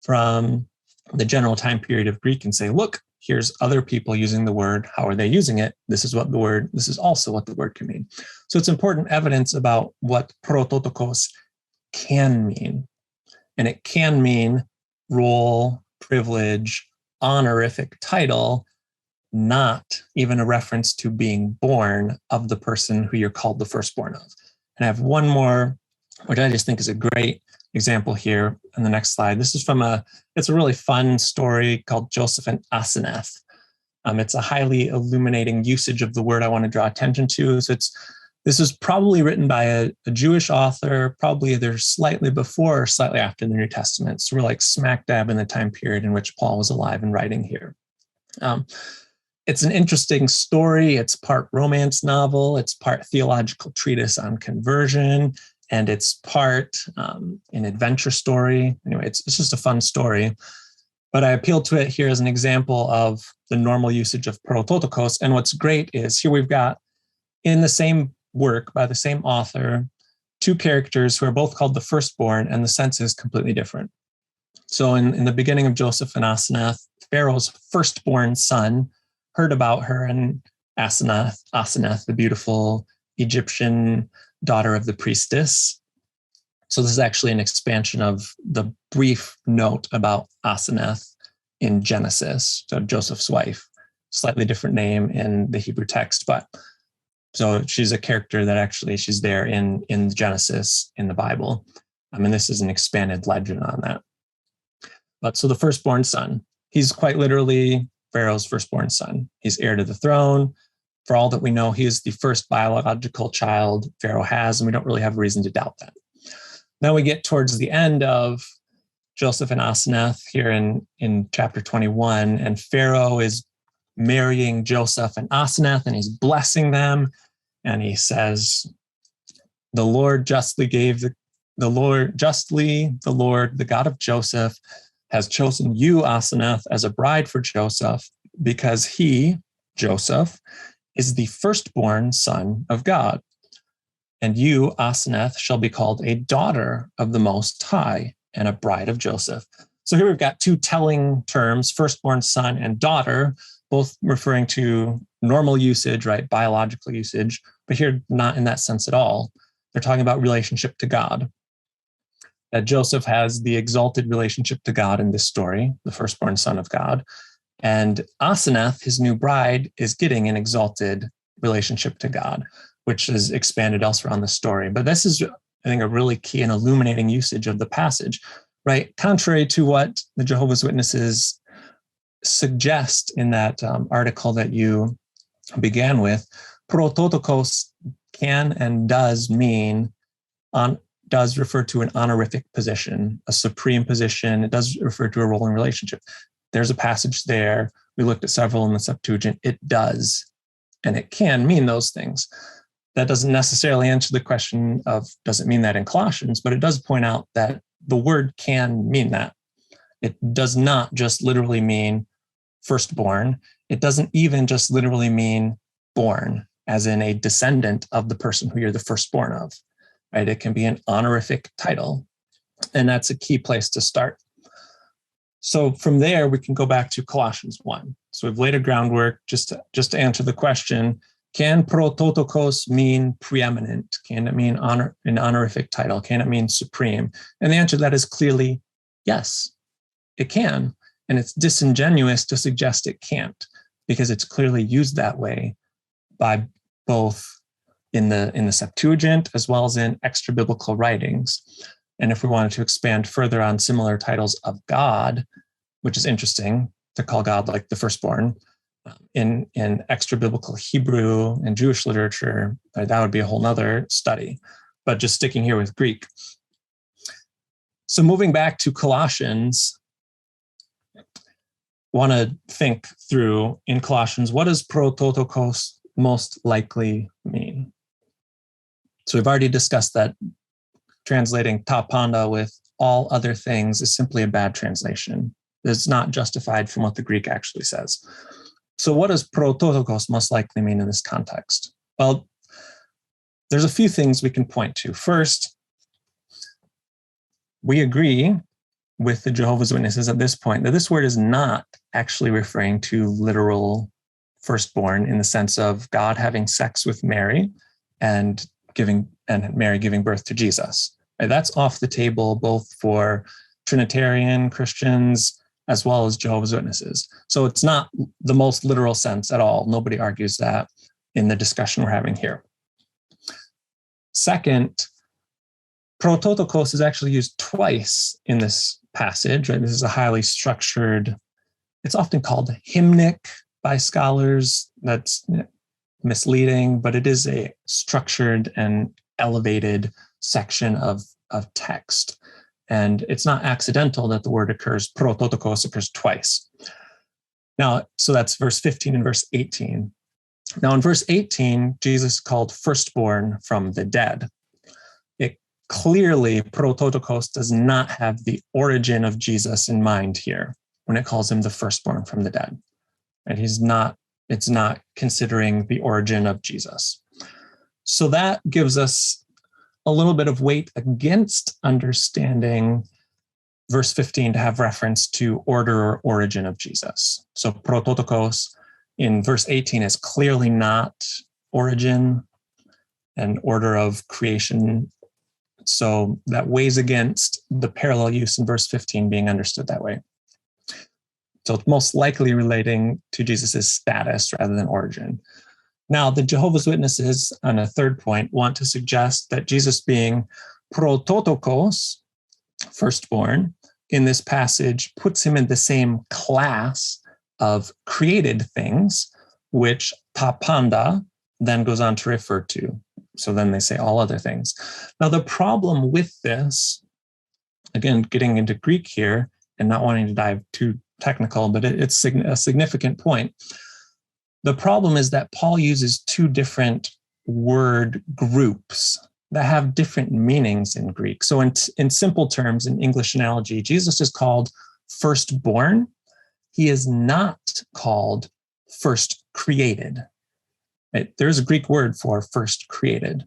from the general time period of Greek and say, look, here's other people using the word. How are they using it? This is also what the word can mean. So it's important evidence about what prototokos can mean. And it can mean role, privilege, honorific title, not even a reference to being born of the person who you're called the firstborn of. And I have one more, which I just think is a great example here on the next slide. This is it's a really fun story called Joseph and Asenath. It's a highly illuminating usage of the word I want to draw attention to. So this is probably written by a Jewish author, probably either slightly before or slightly after the New Testament. So we're like smack dab in the time period in which Paul was alive and writing here. It's an interesting story. It's part romance novel. It's part theological treatise on conversion, and it's part an adventure story. Anyway, it's just a fun story. But I appealed to it here as an example of the normal usage of prototokos. And what's great is here we've got, in the same work by the same author, two characters who are both called the firstborn, and the sense is completely different. So in the beginning of Joseph and Asenath, Pharaoh's firstborn son heard about her and Asenath, the beautiful Egyptian daughter of the priestess. So this is actually an expansion of the brief note about Asenath in Genesis, so Joseph's wife, slightly different name in the Hebrew text, but so she's a character that actually she's there in Genesis in the Bible. And this is an expanded legend on that. But so the firstborn son, he's quite literally Pharaoh's firstborn son. He's heir to the throne. For all that we know, he is the first biological child Pharaoh has, and we don't really have a reason to doubt that. Now we get towards the end of Joseph and Asenath here in chapter 21, and Pharaoh is marrying Joseph and Asenath, and he's blessing them, and he says, the Lord, the God of Joseph, has chosen you, Asenath, as a bride for Joseph, because he, Joseph, is the firstborn son of God. And you, Asenath, shall be called a daughter of the Most High and a bride of Joseph. So here we've got two telling terms, firstborn son and daughter, both referring to normal usage, right? Biological usage, but here not in that sense at all. They're talking about relationship to God. That Joseph has the exalted relationship to God in this story, the firstborn son of God. And Asenath, his new bride, is getting an exalted relationship to God, which is expanded elsewhere on the story. But this is, I think, a really key and illuminating usage of the passage, right? Contrary to what the Jehovah's Witnesses suggest in that article that you began with, prototokos can and does refer to an honorific position, a supreme position. It does refer to a rolling relationship. There's a passage there. We looked at several in the Septuagint. It does, and it can mean those things. that doesn't necessarily answer the question of, does it mean that in Colossians? But it does point out that the word can mean that. It does not just literally mean firstborn. It doesn't even just literally mean born, as in a descendant of the person who you're the firstborn of, right? It can be an honorific title, and that's a key place to start. So from there, we can go back to Colossians 1. So we've laid a groundwork just to answer the question, can prototokos mean preeminent? Can it mean an honorific title? Can it mean supreme? And the answer to that is clearly yes, it can. And it's disingenuous to suggest it can't, because it's clearly used that way by both in the Septuagint as well as in extra biblical writings. And if we wanted to expand further on similar titles of God, which is interesting to call God like the firstborn, in extra biblical Hebrew and Jewish literature, that would be a whole nother study. But just sticking here with Greek. So moving back to Colossians, want to think through in Colossians, what does prototokos most likely mean? So we've already discussed that translating ta panda with all other things is simply a bad translation. It's not justified from what the Greek actually says. So what does prototokos most likely mean in this context? Well, there's a few things we can point to. First, we agree with the Jehovah's Witnesses at this point that this word is not actually referring to literal firstborn in the sense of God having sex with Mary and Mary giving birth to Jesus. And that's off the table both for Trinitarian Christians as well as Jehovah's Witnesses. So it's not the most literal sense at all. Nobody argues that in the discussion we're having here. Second, prototokos is actually used twice in this passage, right? This is a highly structured, it's often called hymnic by scholars. That's misleading, but it is a structured and elevated section of text. And it's not accidental that the word prototokos occurs twice. Now, so that's verse 15 and verse 18. Now in verse 18, Jesus called firstborn from the dead. It clearly, prototokos does not have the origin of Jesus in mind here when it calls him the firstborn from the dead. And it's not considering the origin of Jesus. So that gives us a little bit of weight against understanding verse 15 to have reference to order or origin of Jesus. So prototokos in verse 18 is clearly not origin and order of creation. So that weighs against the parallel use in verse 15 being understood that way. So it's most likely relating to Jesus's status rather than origin. Now, the Jehovah's Witnesses, on a third point, want to suggest that Jesus being prototokos, firstborn, in this passage puts him in the same class of created things, which ta panda then goes on to refer to. So then they say all other things. Now, the problem with this, again, getting into Greek here and not wanting to dive too technical, but it's a significant point. The problem is that Paul uses two different word groups that have different meanings in Greek. So in simple terms, in English analogy, Jesus is called firstborn. He is not called first created. Right? There's a Greek word for first created.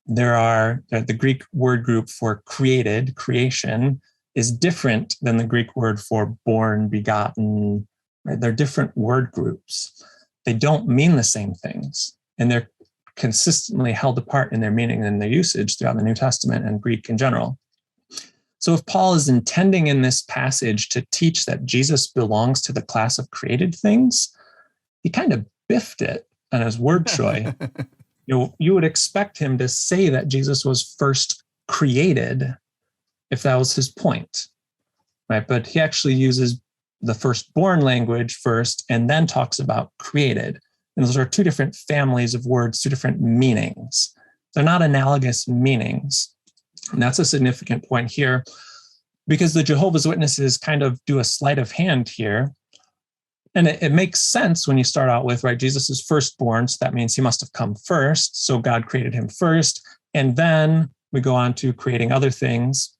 The Greek word group for created, creation, is different than the Greek word for born, begotten. Right? They're different word groups. They don't mean the same things, and they're consistently held apart in their meaning and their usage throughout the New Testament and Greek in general. So if Paul is intending in this passage to teach that Jesus belongs to the class of created things, he kind of biffed it on his word choice. You would expect him to say that Jesus was first created if that was his point, right? But he actually uses the firstborn language first and then talks about created. And those are two different families of words, two different meanings. They're not analogous meanings. And that's a significant point here because the Jehovah's Witnesses kind of do a sleight of hand here And it makes sense when you start out with, right, Jesus is firstborn, so that means he must have come first. So God created him first. And then we go on to creating other things.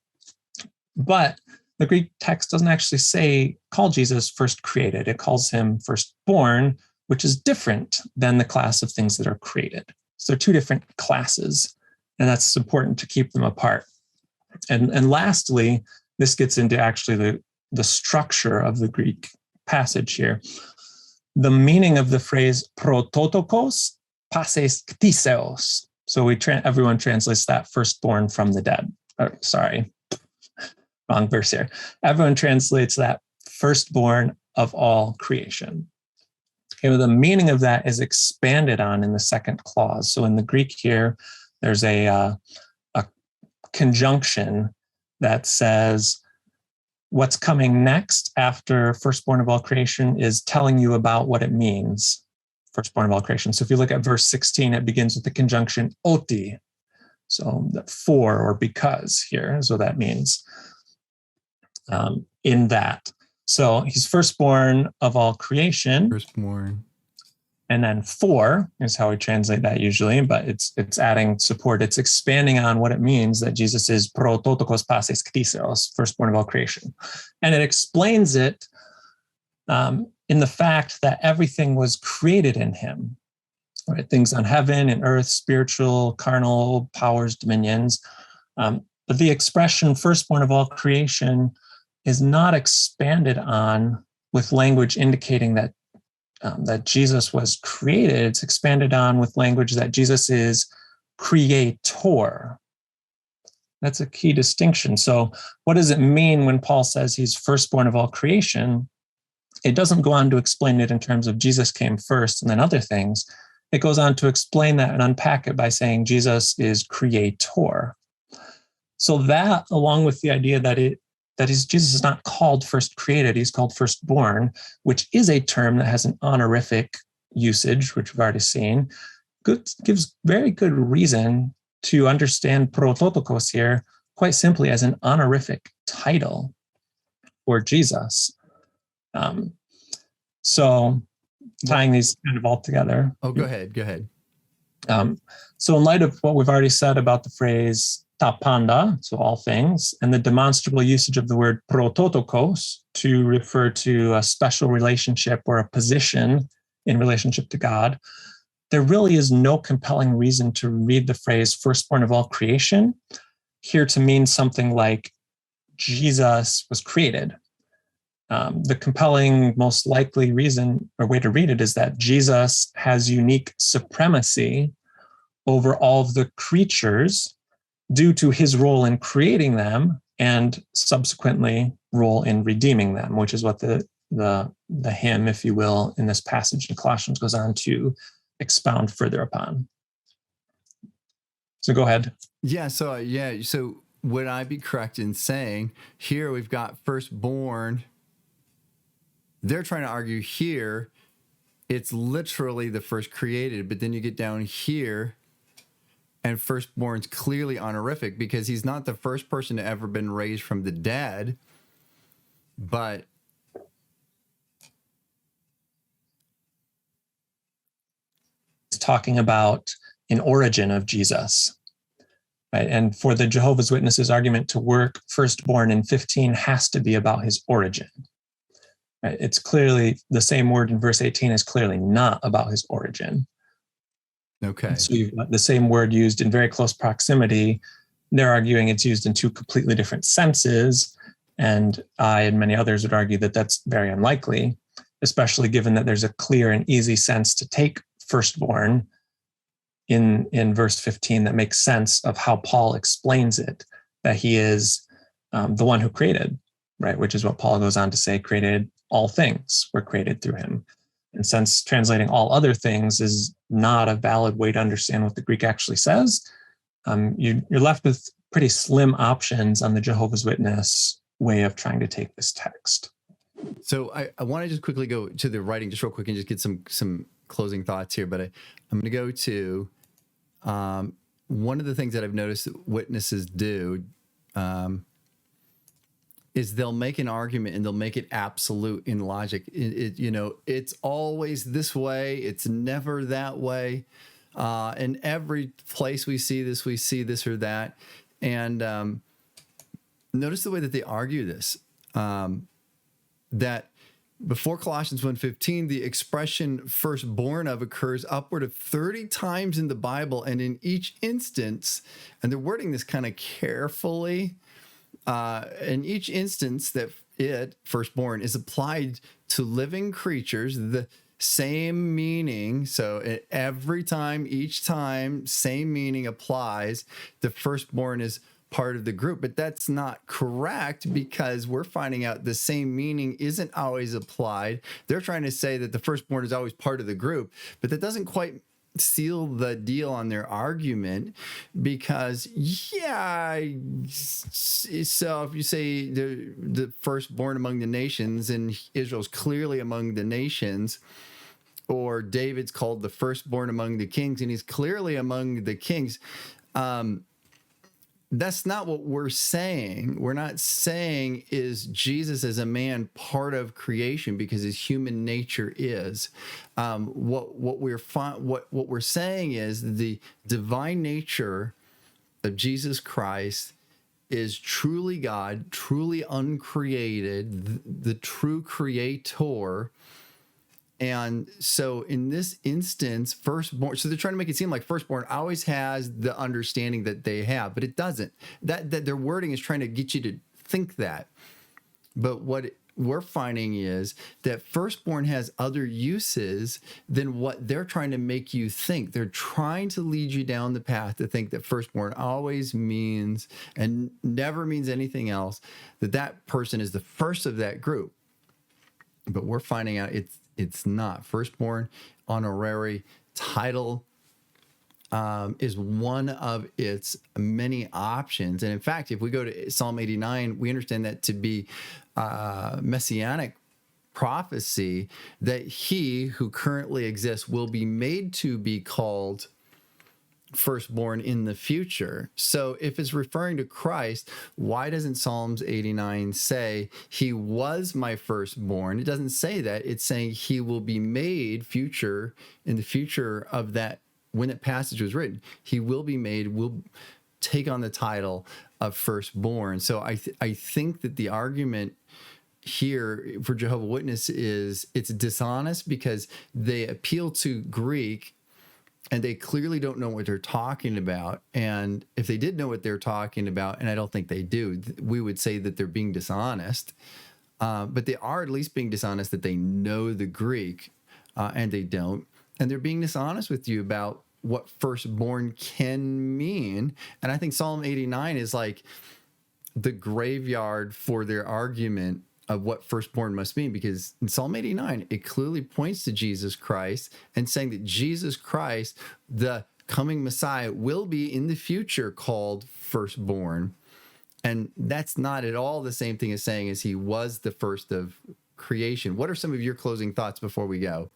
But the Greek text doesn't actually call Jesus first created. It calls him firstborn, which is different than the class of things that are created. So they're two different classes, and that's important to keep them apart. And lastly, this gets into actually the structure of the Greek passage here. The meaning of the phrase prototokos pases ktiseos. So everyone translates that firstborn from the dead. Sorry, wrong verse here. Everyone translates that firstborn of all creation. Okay, well, the meaning of that is expanded on in the second clause. So in the Greek here, there's a conjunction that says, what's coming next after firstborn of all creation is telling you about what it means, firstborn of all creation. So if you look at verse 16, it begins with the conjunction oti. So for or because here is what that means in that. So he's firstborn of all creation. Firstborn. And then for is how we translate that usually, but it's adding support. It's expanding on what it means that Jesus is prototokos pases ktiseos, firstborn of all creation. And it explains it in the fact that everything was created in him, right? Things on heaven and earth, spiritual, carnal powers, dominions. But the expression firstborn of all creation is not expanded on with language indicating that Jesus was created. It's expanded on with language that Jesus is creator. That's a key distinction. So what does it mean when Paul says he's firstborn of all creation? It doesn't go on to explain it in terms of Jesus came first and then other things. It goes on to explain that and unpack it by saying Jesus is creator. So that, along with the idea that Jesus is not called first created, he's called firstborn, which is a term that has an honorific usage, which we've already seen, gives very good reason to understand prototokos here quite simply as an honorific title for Jesus. So tying these kind of all together. Oh, go ahead. So in light of what we've already said about the phrase ta panda, so all things, and the demonstrable usage of the word prototokos to refer to a special relationship or a position in relationship to God, there really is no compelling reason to read the phrase firstborn of all creation here to mean something like Jesus was created. The compelling, most likely reason or way to read it is that Jesus has unique supremacy over all of the creatures due to his role in creating them and subsequently role in redeeming them, which is what the hymn, if you will, in this passage in Colossians goes on to expound further upon. So go ahead. Yeah. So would I be correct in saying here we've got firstborn? They're trying to argue here it's literally the first created, but then you get down here and firstborn's clearly honorific because he's not the first person to ever been raised from the dead, but it's talking about an origin of Jesus, right? And for the Jehovah's Witnesses argument to work, firstborn in 15 has to be about his origin. Right? It's clearly the same word in verse 18 is clearly not about his origin. Okay. So you've got the same word used in very close proximity. They're arguing it's used in two completely different senses. And I and many others would argue that that's very unlikely, especially given that there's a clear and easy sense to take firstborn in verse 15 that makes sense of how Paul explains it, that he is the one who created, right? Which is what Paul goes on to say, created all things were created through him. And since translating all other things is not a valid way to understand what the Greek actually says, you're left with pretty slim options on the Jehovah's Witness way of trying to take this text. So I want to just quickly go to the writing just real quick and just get some closing thoughts here. But I'm going to go to one of the things that I've noticed that witnesses do is they'll make an argument and they'll make it absolute in logic. It's always this way. It's never that way. In every place we see this or that. And notice the way that they argue this, that before Colossians 1:15, the expression firstborn of occurs upward of 30 times in the Bible. And in each instance, and they're wording this kind of carefully, in each instance that firstborn, is applied to living creatures, the same meaning. So every time, each time, same meaning applies. The firstborn is part of the group, but that's not correct, because we're finding out the same meaning isn't always applied. They're trying to say that the firstborn is always part of the group, but that doesn't quite seal the deal on their argument, because so if you say the firstborn among the nations, and Israel's clearly among the nations, or David's called the firstborn among the kings, and he's clearly among the kings, that's not what we're saying. We're not saying is Jesus as a man part of creation, because his human nature is. What we're saying is the divine nature of Jesus Christ is truly God, truly uncreated, the true creator. And so in this instance, firstborn, so they're trying to make it seem like firstborn always has the understanding that they have, but it doesn't. That their wording is trying to get you to think that. But what we're finding is that firstborn has other uses than what they're trying to make you think. They're trying to lead you down the path to think that firstborn always means, and never means anything else, that person is the first of that group. But we're finding out it's not. Firstborn honorary title is one of its many options. And in fact, if we go to Psalm 89, we understand that to be messianic prophecy, that he who currently exists will be made to be called firstborn in the future. So if it's referring to Christ, why doesn't Psalms 89 say he was my firstborn? It doesn't say that. It's saying he will be made future, in the future of that, when that passage was written, he will be made, will take on the title of firstborn. So I think that the argument here for Jehovah's Witness is it's dishonest, because they appeal to Greek, and they clearly don't know what they're talking about. And if they did know what they're talking about, and I don't think they do, we would say that they're being dishonest. But they are at least being dishonest that they know the Greek, and they don't. And they're being dishonest with you about what firstborn can mean. And I think Psalm 89 is like the graveyard for their argument of what firstborn must mean, because in Psalm 89, it clearly points to Jesus Christ and saying that Jesus Christ, the coming Messiah, will be in the future called firstborn. And that's not at all the same thing as saying as he was the first of creation. What are some of your closing thoughts before we go?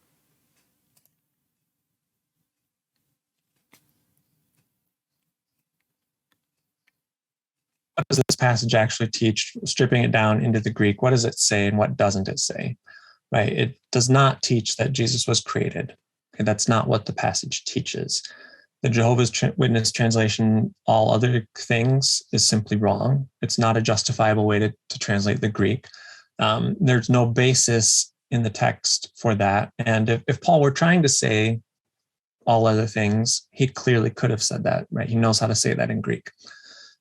What does this passage actually teach? Stripping it down into the Greek, what does it say and what doesn't it say? Right? It does not teach that Jesus was created. Okay, that's not what the passage teaches. The Jehovah's Witness translation, all other things, is simply wrong. It's not a justifiable way to translate the Greek. There's no basis in the text for that. And if Paul were trying to say all other things, he clearly could have said that, right? He knows how to say that in Greek.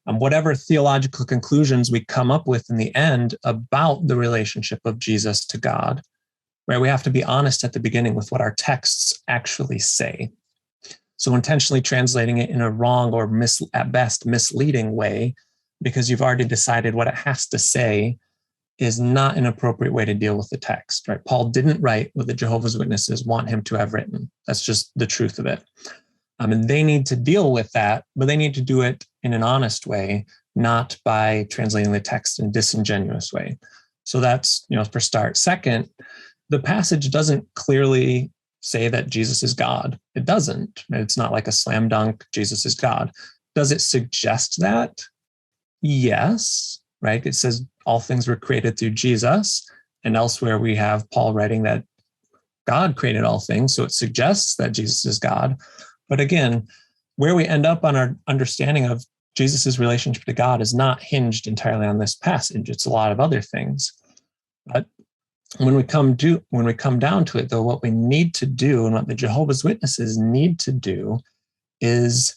Whatever theological conclusions we come up with in the end about the relationship of Jesus to God, right, we have to be honest at the beginning with what our texts actually say. So intentionally translating it in a wrong or at best misleading way, because you've already decided what it has to say, is not an appropriate way to deal with the text, right? Paul didn't write what the Jehovah's Witnesses want him to have written. That's just the truth of it. And they need to deal with that, but they need to do it in an honest way, not by translating the text in a disingenuous way. So that's, for start. Second, the passage doesn't clearly say that Jesus is God. It doesn't. It's not like a slam dunk, Jesus is God. Does it suggest that? Yes, right? It says, all things were created through Jesus. And elsewhere we have Paul writing that God created all things. So it suggests that Jesus is God. But again, where we end up on our understanding of Jesus's relationship to God is not hinged entirely on this passage. It's a lot of other things. But when we come down to it, though, what we need to do and what the Jehovah's Witnesses need to do is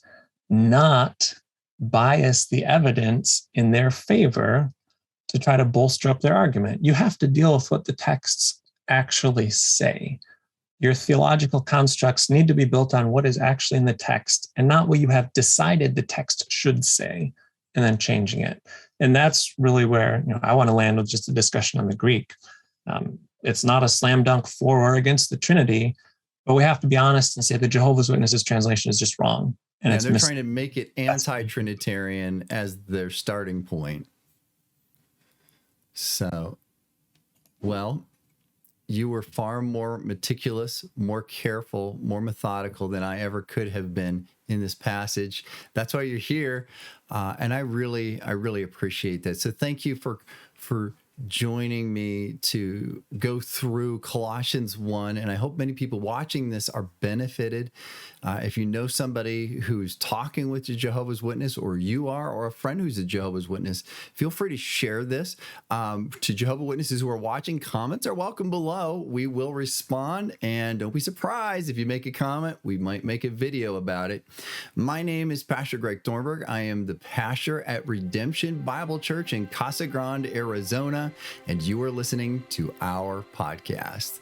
not bias the evidence in their favor to try to bolster up their argument. You have to deal with what the texts actually say. Your theological constructs need to be built on what is actually in the text and not what you have decided the text should say and then changing it. And that's really where I want to land with just a discussion on the Greek. It's not a slam dunk for or against the Trinity, but we have to be honest and say the Jehovah's Witnesses translation is just wrong. And they're trying to make it anti-Trinitarian as their starting point. So, well, you were far more meticulous, more careful, more methodical than I ever could have been in this passage. That's why you're here. And I really appreciate that. So thank you for joining me to go through Colossians 1. And I hope many people watching this are benefited. If you know somebody who's talking with a Jehovah's Witness, or you are, or a friend who's a Jehovah's Witness, feel free to share this. To Jehovah's Witnesses who are watching, comments are welcome below. We will respond, and don't be surprised if you make a comment. We might make a video about it. My name is Pastor Greg Thornburg. I am the pastor at Redemption Bible Church in Casa Grande, Arizona, and you are listening to our podcast.